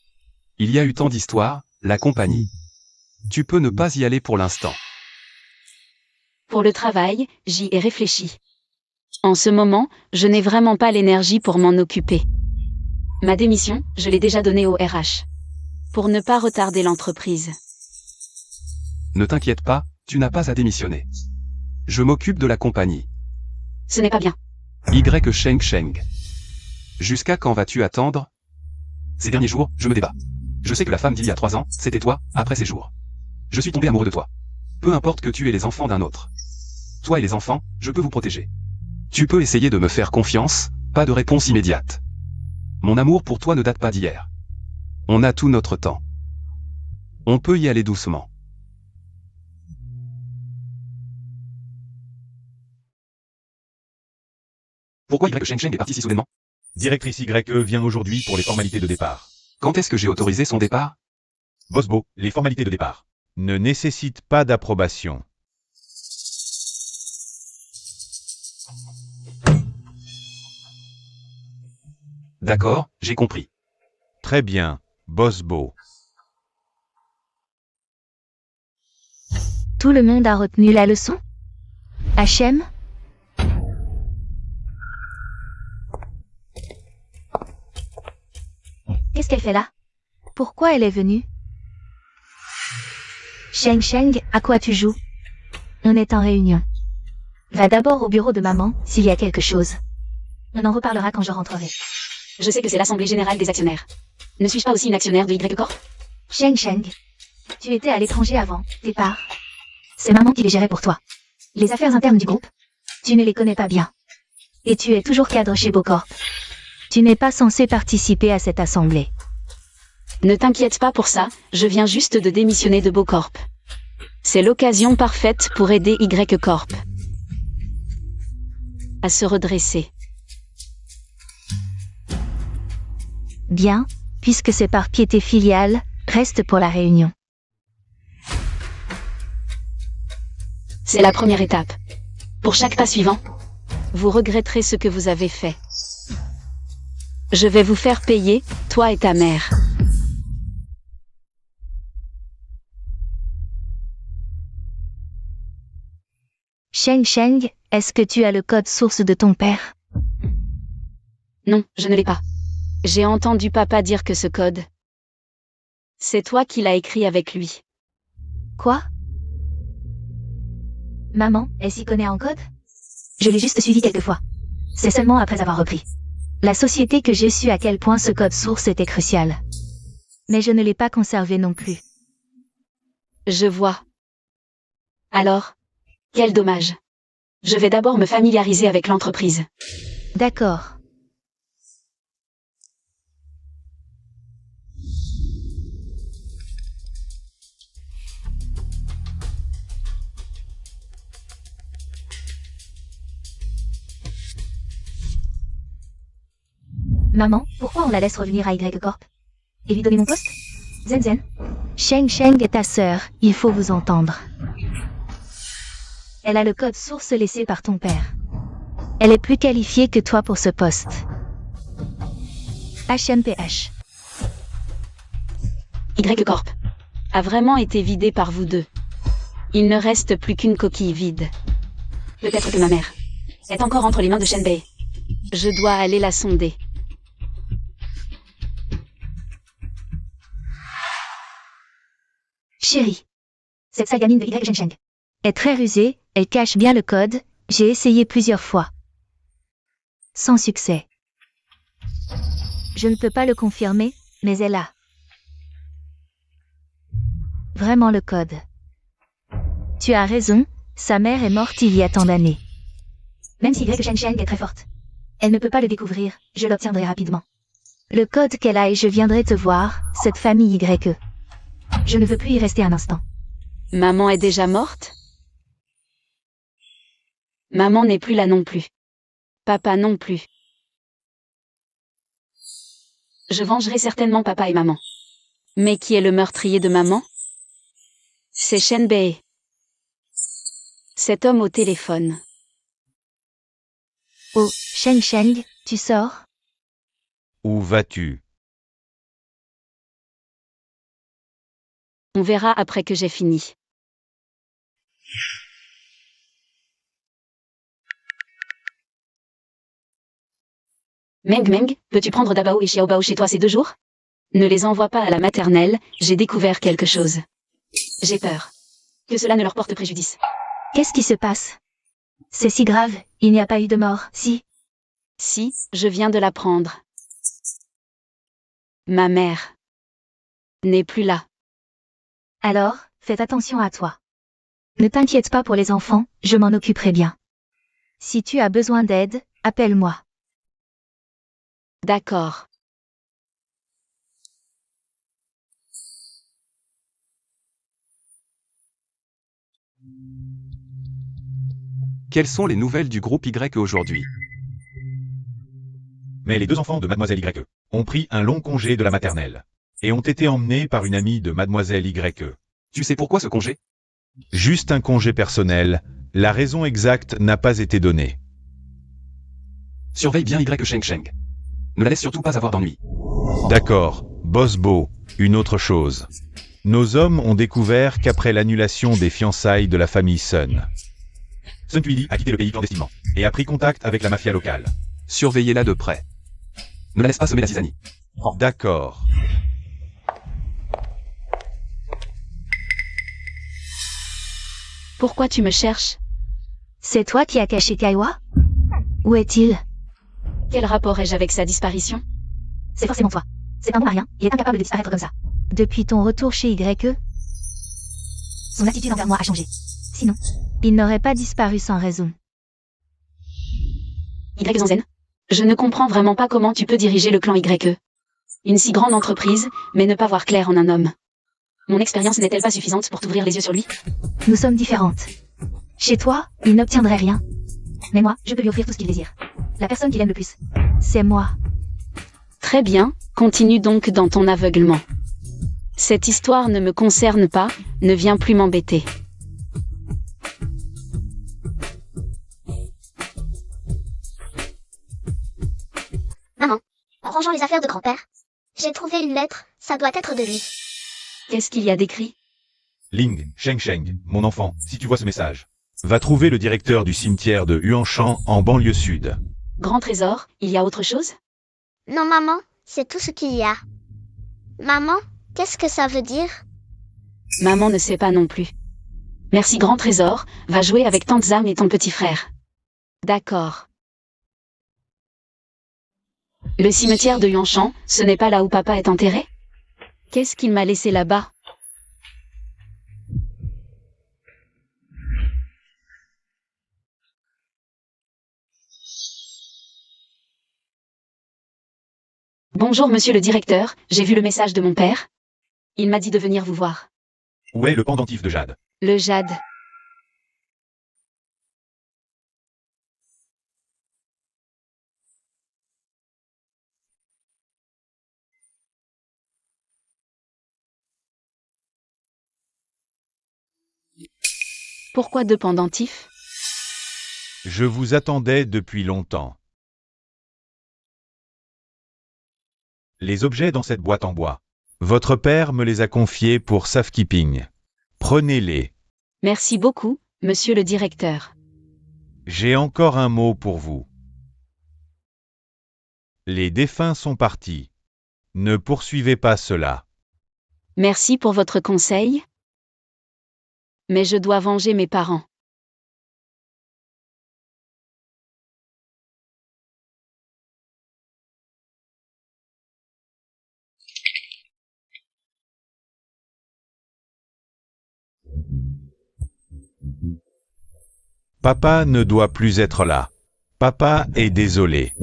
Il y a eu tant d'histoires, la compagnie. Tu peux ne pas y aller pour l'instant. Pour le travail, j'y ai réfléchi. En ce moment, je n'ai vraiment pas l'énergie pour m'en occuper. Ma démission, je l'ai déjà donnée au RH. Pour ne pas retarder l'entreprise. Ne t'inquiète pas, tu n'as pas à démissionner. Je m'occupe de la compagnie. Ce n'est pas bien. Sheng Sheng. Jusqu'à quand vas-tu attendre? Ces derniers jours, je me débat. Je sais que la femme d'il y a 3 ans, c'était toi, après ces jours. Je suis tombé amoureux de toi. Peu importe que tu aies les enfants d'un autre. Toi et les enfants, je peux vous protéger. Tu peux essayer de me faire confiance, pas de réponse immédiate. Mon amour pour toi ne date pas d'hier. On a tout notre temps. On peut y aller doucement. Pourquoi Sheng Sheng est parti si soudainement? Directrice YE vient aujourd'hui pour les formalités de départ. Quand est-ce que j'ai autorisé son départ? Bosbo, les formalités de départ ne nécessitent pas d'approbation. D'accord, j'ai compris. Très bien, Bosbo. Tout le monde a retenu la leçon? HM? Qu'est-ce qu'elle fait là? Pourquoi elle est venue? Sheng Sheng, à quoi tu joues? On est en réunion. Va d'abord au bureau de maman, s'il y a quelque chose. On en reparlera quand je rentrerai. Je sais que c'est l'Assemblée Générale des actionnaires. Ne suis-je pas aussi une actionnaire de Y Corp? Sheng Sheng, tu étais à l'étranger avant, tes parts. C'est maman qui les gérait pour toi. Les affaires internes du groupe, tu ne les connais pas bien. Et tu es toujours cadre chez Bocorp. Tu n'es pas censé participer à cette assemblée. Ne t'inquiète pas pour ça, je viens juste de démissionner de Bocorp. C'est l'occasion parfaite pour aider Y Corp à se redresser. Bien, puisque c'est par piété filiale, reste pour la réunion. C'est la première étape. Pour chaque pas suivant, vous regretterez ce que vous avez fait. Je vais vous faire payer, toi et ta mère. Sheng Sheng, est-ce que tu as le code source de ton père? Non, je ne l'ai pas. J'ai entendu papa dire que ce code, c'est toi qui l'as écrit avec lui. Quoi? Maman, elle s'y connaît en code? Je l'ai juste suivi quelques fois. C'est seulement après avoir repris la société que j'ai su à quel point ce code source était crucial. Mais je ne l'ai pas conservé non plus. Je vois. Alors, quel dommage. Je vais d'abord me familiariser avec l'entreprise. D'accord. Maman, pourquoi on la laisse revenir à Y Corp? Et lui donner mon poste? Zen Zen. Sheng Sheng est ta sœur, il faut vous entendre. Elle a le code source laissé par ton père. Elle est plus qualifiée que toi pour ce poste. HMPH. Y Corp a vraiment été vidé par vous deux. Il ne reste plus qu'une coquille vide. Peut-être que ma mère est encore entre les mains de Shenbei. Je dois aller la sonder. Chérie, cette sale gamine de Y Sheng Sheng est très rusée, elle cache bien le code, j'ai essayé plusieurs fois. Sans succès. Je ne peux pas le confirmer, mais elle a vraiment le code. Tu as raison, sa mère est morte il y a tant d'années. Même si Y Sheng Sheng est très forte, elle ne peut pas le découvrir, je l'obtiendrai rapidement. Le code qu'elle a et je viendrai te voir, cette famille YE. Je ne veux plus y rester un instant. Maman est déjà morte? Maman n'est plus là non plus. Papa non plus. Je vengerai certainement papa et maman. Mais qui est le meurtrier de maman? C'est Shenbei. Cet homme au téléphone. Oh, Sheng Sheng, tu sors? Où vas-tu? On verra après que j'ai fini. Meng Meng, peux-tu prendre Dabao et Xiaobao chez toi ces 2 jours? Ne les envoie pas à la maternelle, j'ai découvert quelque chose. J'ai peur. Que cela ne leur porte préjudice. Qu'est-ce qui se passe? C'est si grave, il n'y a pas eu de mort, si? Si, je viens de l'apprendre. Ma mère n'est plus là. Alors, fais attention à toi. Ne t'inquiète pas pour les enfants, je m'en occuperai bien. Si tu as besoin d'aide, appelle-moi. D'accord. Quelles sont les nouvelles du groupe Y aujourd'hui? Mais les 2 enfants de Mademoiselle YE ont pris un long congé de la maternelle et ont été emmenés par une amie de Mademoiselle YE. Tu sais pourquoi ce congé? Juste un congé personnel, la raison exacte n'a pas été donnée. Surveille bien Y Sheng Sheng. Ne la laisse surtout pas avoir d'ennui. D'accord, Boss Bo, une autre chose. Nos hommes ont découvert qu'après l'annulation des fiançailles de la famille Sun, Sun Tuili a quitté le pays clandestinement et a pris contact avec la mafia locale. Surveillez-la de près. Ne la laisse pas semer la zizanie. D'accord. Pourquoi tu me cherches? C'est toi qui as caché Kaiwa? Où est-il? Quel rapport ai-je avec sa disparition? C'est forcément toi. C'est un bon à rien, il est incapable de disparaître comme ça. Depuis ton retour chez YE, son attitude envers moi a changé. Sinon, il n'aurait pas disparu sans raison. Y Zanzen? Je ne comprends vraiment pas comment tu peux diriger le clan YE. Une si grande entreprise, mais ne pas voir clair en un homme. Mon expérience n'est-elle pas suffisante pour t'ouvrir les yeux sur lui? Nous sommes différentes. Chez toi, il n'obtiendrait rien. Mais moi, je peux lui offrir tout ce qu'il désire. La personne qu'il aime le plus, c'est moi. Très bien, continue donc dans ton aveuglement. Cette histoire ne me concerne pas, ne viens plus m'embêter. Maman, en rangeant les affaires de grand-père, j'ai trouvé une lettre, ça doit être de lui. Qu'est-ce qu'il y a d'écrit? Ling, Sheng Sheng, mon enfant, si tu vois ce message, va trouver le directeur du cimetière de Huanshan en banlieue sud. Grand trésor, il y a autre chose? Non maman, c'est tout ce qu'il y a. Maman, qu'est-ce que ça veut dire? Maman ne sait pas non plus. Merci grand trésor, va jouer avec tante Zam et ton petit frère. D'accord. Le cimetière de Huanshan, ce n'est pas là où papa est enterré? Qu'est-ce qu'il m'a laissé là-bas? Bonjour monsieur le directeur, j'ai vu le message de mon père. Il m'a dit de venir vous voir. Où est le pendentif de Jade? Le jade. Pourquoi 2 pendentifs? Je vous attendais depuis longtemps. Les objets dans cette boîte en bois. Votre père me les a confiés pour safekeeping. Prenez-les. Merci beaucoup, monsieur le directeur. J'ai encore un mot pour vous. Les défunts sont partis. Ne poursuivez pas cela. Merci pour votre conseil. Mais je dois venger mes parents. Papa ne doit plus être là. Papa est désolé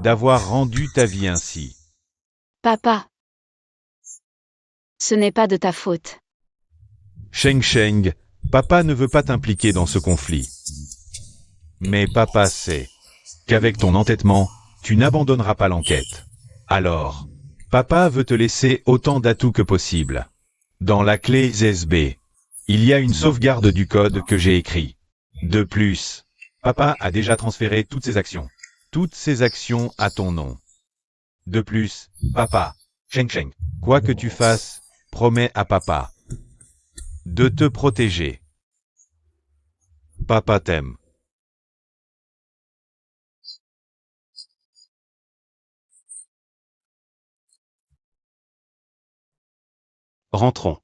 d'avoir rendu ta vie ainsi. Papa. Ce n'est pas de ta faute. Sheng Sheng, papa ne veut pas t'impliquer dans ce conflit. Mais papa sait qu'avec ton entêtement, tu n'abandonneras pas l'enquête. Alors, papa veut te laisser autant d'atouts que possible. Dans la clé ZSB, il y a une sauvegarde du code que j'ai écrit. De plus, papa a déjà transféré toutes ses actions à ton nom. De plus, papa, Cheng Cheng, quoi que tu fasses, promets à papa de te protéger. Papa t'aime. Rentrons.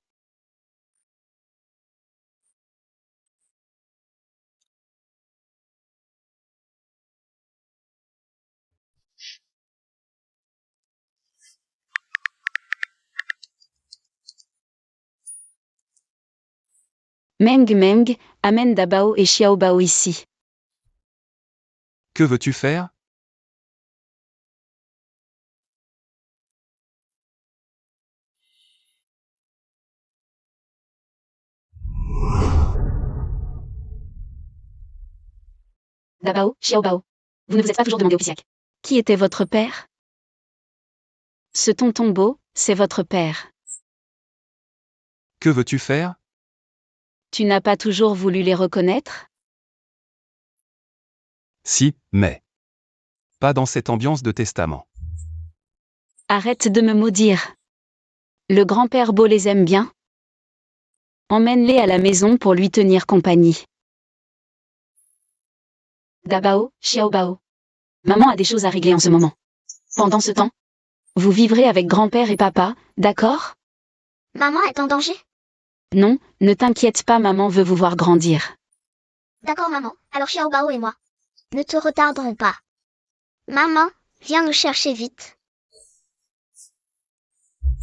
Meng Meng, amène Dabao et Xiaobao ici. Que veux-tu faire? Dabao, Xiaobao. Vous ne vous êtes pas toujours demandé au Pisiac. Qui était votre père? Ce tonton Bo, c'est votre père. Que veux-tu faire? Tu n'as pas toujours voulu les reconnaître? Si, mais. Pas dans cette ambiance de testament. Arrête de me maudire. Le grand-père Bo les aime bien. Emmène-les à la maison pour lui tenir compagnie. Dabao, Xiaobao. Maman a des choses à régler en ce moment. Pendant ce temps, vous vivrez avec grand-père et papa, d'accord? Maman est en danger? Non, ne t'inquiète pas, maman veut vous voir grandir. D'accord maman, alors Xiaobao et moi. Ne te retarderons pas. Maman, viens nous chercher vite.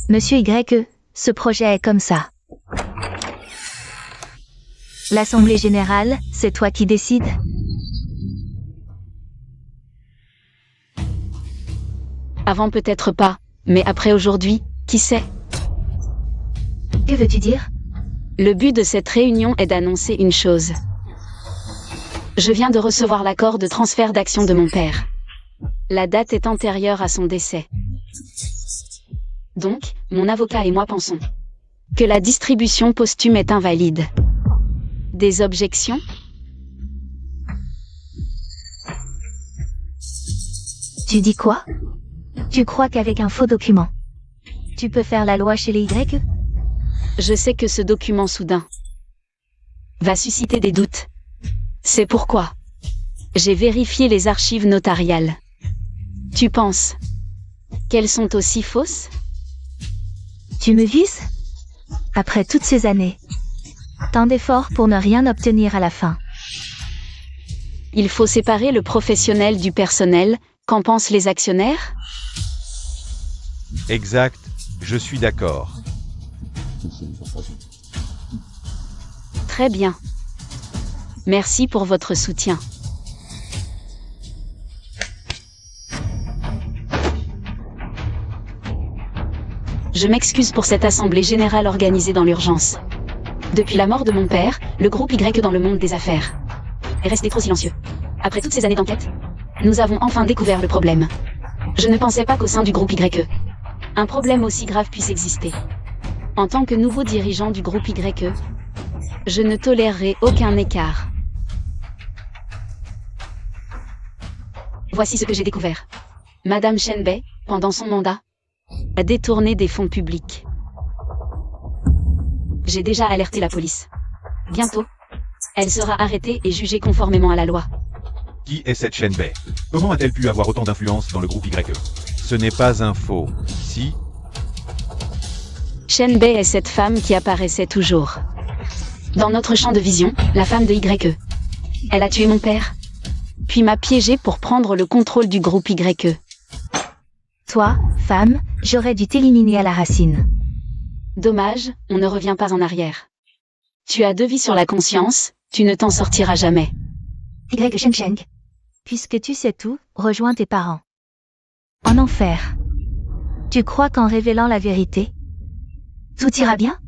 Monsieur Y, ce projet est comme ça. L'Assemblée Générale, c'est toi qui décides? Avant peut-être pas, mais après aujourd'hui, qui sait? Que veux-tu dire? Le but de cette réunion est d'annoncer une chose. Je viens de recevoir l'accord de transfert d'actions de mon père. La date est antérieure à son décès. Donc, mon avocat et moi pensons que la distribution posthume est invalide. Des objections? Tu dis quoi? Tu crois qu'avec un faux document, tu peux faire la loi chez les Y? Je sais que ce document soudain va susciter des doutes. C'est pourquoi j'ai vérifié les archives notariales. Tu penses qu'elles sont aussi fausses? Tu me vises? Après toutes ces années, tant d'efforts pour ne rien obtenir à la fin. Il faut séparer le professionnel du personnel, qu'en pensent les actionnaires? Exact, je suis d'accord. Très bien. Merci pour votre soutien. Je m'excuse pour cette assemblée générale organisée dans l'urgence. Depuis la mort de mon père, le groupe Y dans le monde des affaires est resté trop silencieux. Après toutes ces années d'enquête, nous avons enfin découvert le problème. Je ne pensais pas qu'au sein du groupe Y, un problème aussi grave puisse exister. En tant que nouveau dirigeant du groupe Y, je ne tolérerai aucun écart. Voici ce que j'ai découvert. Madame Shenbei, pendant son mandat, a détourné des fonds publics. J'ai déjà alerté la police. Bientôt, elle sera arrêtée et jugée conformément à la loi. Qui est cette Shenbei? Comment a-t-elle pu avoir autant d'influence dans le groupe Y? Ce n'est pas un faux, si? Shenbei est cette femme qui apparaissait toujours dans notre champ de vision, la femme de Y. Elle a tué mon père, puis m'a piégé pour prendre le contrôle du groupe Y. Toi, femme, j'aurais dû t'éliminer à la racine. Dommage, on ne revient pas en arrière. Tu as 2 vies sur la conscience, tu ne t'en sortiras jamais. Y Sheng Sheng. Puisque tu sais tout, rejoins tes parents. En enfer. Tu crois qu'en révélant la vérité, tout ira bien?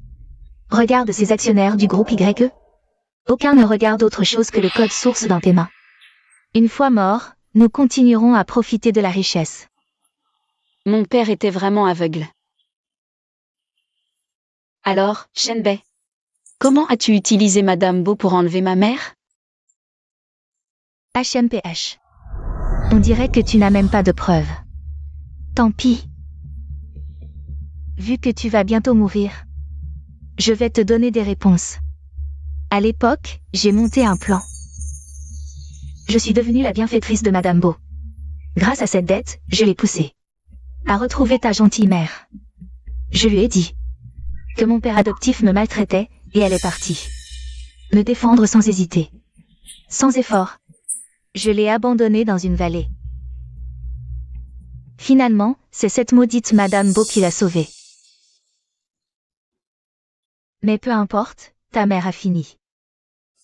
Regarde ces actionnaires du groupe Y. Aucun ne regarde autre chose que le code source dans tes mains. Une fois mort, nous continuerons à profiter de la richesse. Mon père était vraiment aveugle. Alors, Shenbei, comment as-tu utilisé Madame Bo pour enlever ma mère? HMPH. On dirait que tu n'as même pas de preuves. Tant pis. Vu que tu vas bientôt mourir, je vais te donner des réponses. À l'époque, j'ai monté un plan. Je suis devenue la bienfaitrice de Madame Beau. Grâce à cette dette, je l'ai poussée à retrouver ta gentille mère. Je lui ai dit que mon père adoptif me maltraitait et elle est partie me défendre sans hésiter. Sans effort. Je l'ai abandonnée dans une vallée. Finalement, c'est cette maudite Madame Beau qui l'a sauvée. Mais peu importe, ta mère a fini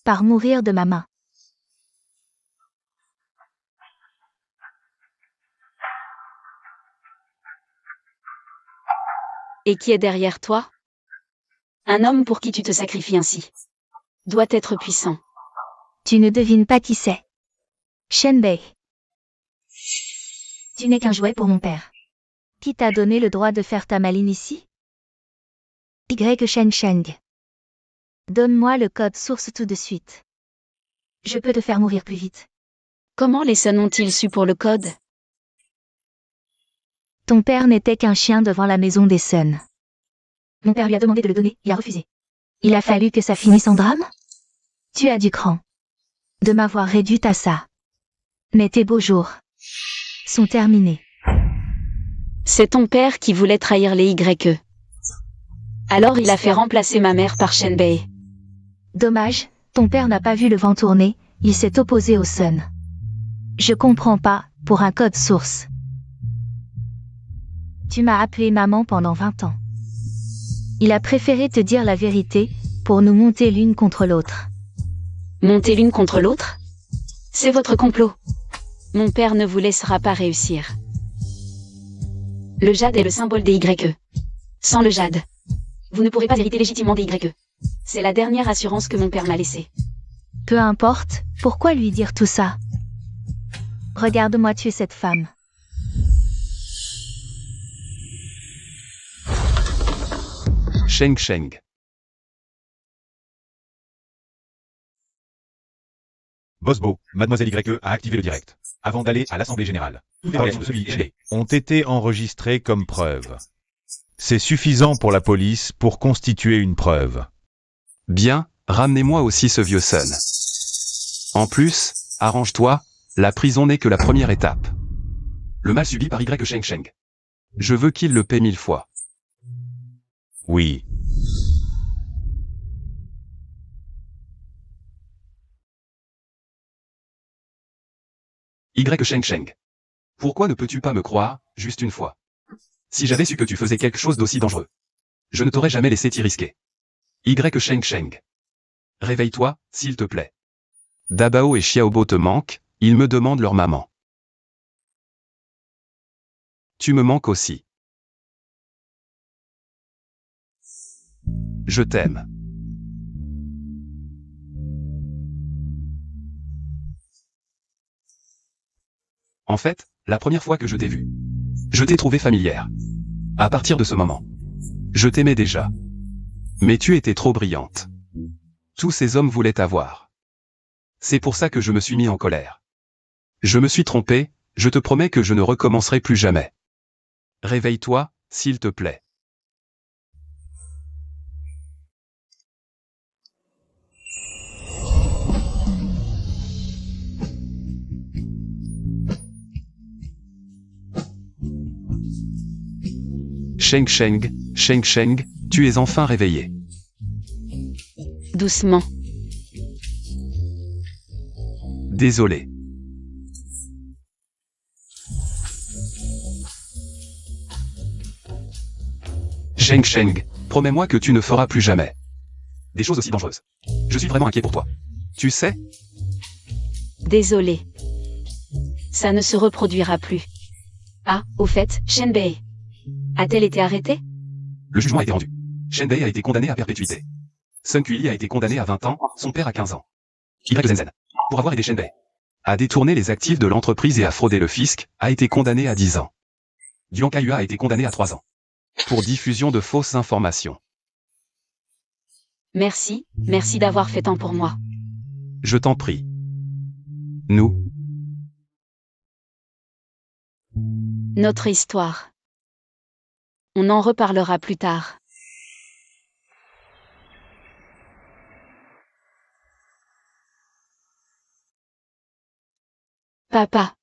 par mourir de ma main. Et qui est derrière toi? Un homme pour qui tu te sacrifies ainsi doit être puissant. Tu ne devines pas qui c'est. Shenbei. Tu n'es qu'un jouet pour mon père. Qui t'a donné le droit de faire ta maline ici? Sheng. Donne-moi le code source tout de suite. Je peux te faire mourir plus vite. Comment les Sun ont-ils su pour le code? Ton père n'était qu'un chien devant la maison des Sun. Mon père lui a demandé de le donner, il a refusé. Il a fallu que ça finisse en drame? Tu as du cran de m'avoir réduite à ça. Mais tes beaux jours sont terminés. C'est ton père qui voulait trahir les YE. Alors il a fait remplacer ma mère par Shenbei. Dommage, ton père n'a pas vu le vent tourner, il s'est opposé au Sun. Je comprends pas, pour un code source. Tu m'as appelé maman pendant 20 ans. Il a préféré te dire la vérité, pour nous monter l'une contre l'autre. Monter l'une contre l'autre? C'est votre complot. Mon père ne vous laissera pas réussir. Le jade est le symbole des YE. Sans le jade, vous ne pourrez pas hériter légitimement des YE. C'est la dernière assurance que mon père m'a laissée. Peu importe, pourquoi lui dire tout ça? Regarde-moi tuer cette femme. Sheng. Bosbo, Mademoiselle YE a activé le direct. Avant d'aller à l'Assemblée Générale. Toutes les relations de celui et ont été enregistrées comme preuve. C'est suffisant pour la police pour constituer une preuve. Bien, ramenez-moi aussi ce vieux Sun. En plus, arrange-toi, la prison n'est que la première étape. Le mal subi par Sheng. Je veux qu'il le paie 1000 fois. Oui. Sheng. Pourquoi ne peux-tu pas me croire, juste une fois? Si j'avais su que tu faisais quelque chose d'aussi dangereux, je ne t'aurais jamais laissé t'y risquer. Sheng. Réveille-toi, s'il te plaît. Dabao et Xiaobo te manquent, ils me demandent leur maman. Tu me manques aussi. Je t'aime. En fait, la première fois que je t'ai vue, je t'ai trouvée familière. À partir de ce moment, je t'aimais déjà. Mais tu étais trop brillante. Tous ces hommes voulaient t'avoir. C'est pour ça que je me suis mis en colère. Je me suis trompé, je te promets que je ne recommencerai plus jamais. Réveille-toi, s'il te plaît. Sheng, tu es enfin réveillé. Doucement. Désolé. Sheng, promets-moi que tu ne feras plus jamais des choses aussi dangereuses. Je suis vraiment inquiet pour toi. Tu sais? Désolé. Ça ne se reproduira plus. Ah, au fait, Shenbei a-t-elle été arrêtée? Le jugement a été rendu. Shenbei a été condamné à perpétuité. Sun Kuili a été condamné à 20 ans, son père à 15 ans. Zen, pour avoir aidé Shenbei à détourner les actifs de l'entreprise et à frauder le fisc, a été condamné à 10 ans. Duan Kaiyua a été condamné à 3 ans. Pour diffusion de fausses informations. Merci d'avoir fait tant pour moi. Je t'en prie. Nous. Notre histoire. On en reparlera plus tard. Papa.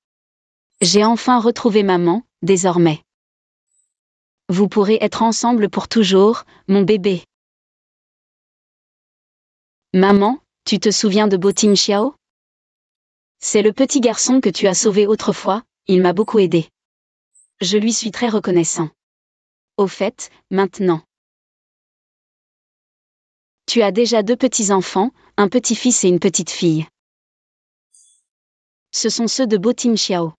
J'ai enfin retrouvé maman, désormais. Vous pourrez être ensemble pour toujours, mon bébé. Maman, tu te souviens de Bo Tin Xiao? C'est le petit garçon que tu as sauvé autrefois, il m'a beaucoup aidé. Je lui suis très reconnaissant. Au fait, maintenant. Tu as déjà 2 petits-enfants, un petit-fils et une petite-fille. Ce sont ceux de Bo Tin Xiao.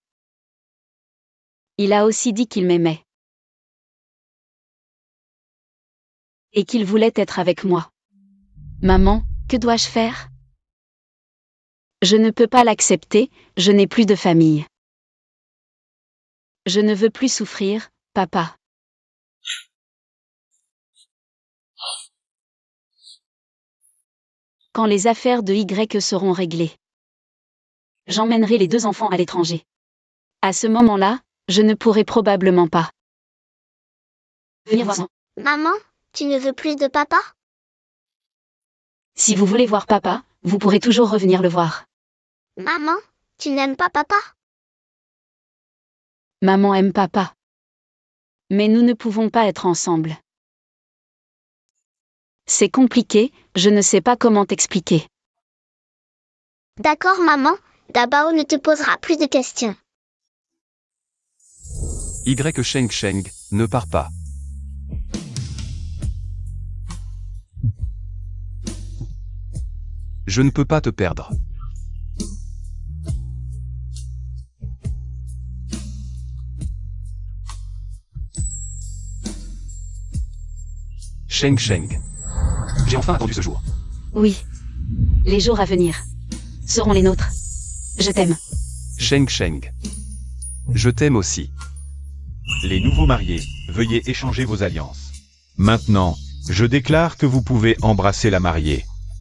Il a aussi dit qu'il m'aimait. Et qu'il voulait être avec moi. Maman, que dois-je faire? Je ne peux pas l'accepter, je n'ai plus de famille. Je ne veux plus souffrir, papa. Quand les affaires de Y seront réglées, j'emmènerai les 2 enfants à l'étranger. À ce moment-là, je ne pourrai probablement pas venir voir. Maman, tu ne veux plus de papa? Si vous voulez voir papa, vous pourrez toujours revenir le voir. Maman, tu n'aimes pas papa? Maman aime papa. Mais nous ne pouvons pas être ensemble. C'est compliqué, je ne sais pas comment t'expliquer. D'accord maman, Dabao ne te posera plus de questions. Y Sheng Sheng, ne pars pas. Je ne peux pas te perdre. Sheng Sheng. J'ai enfin attendu ce jour. Oui. Les jours à venir seront les nôtres. Je t'aime. Sheng Sheng. Je t'aime aussi. Les nouveaux mariés, veuillez échanger vos alliances. Maintenant, je déclare que vous pouvez embrasser la mariée.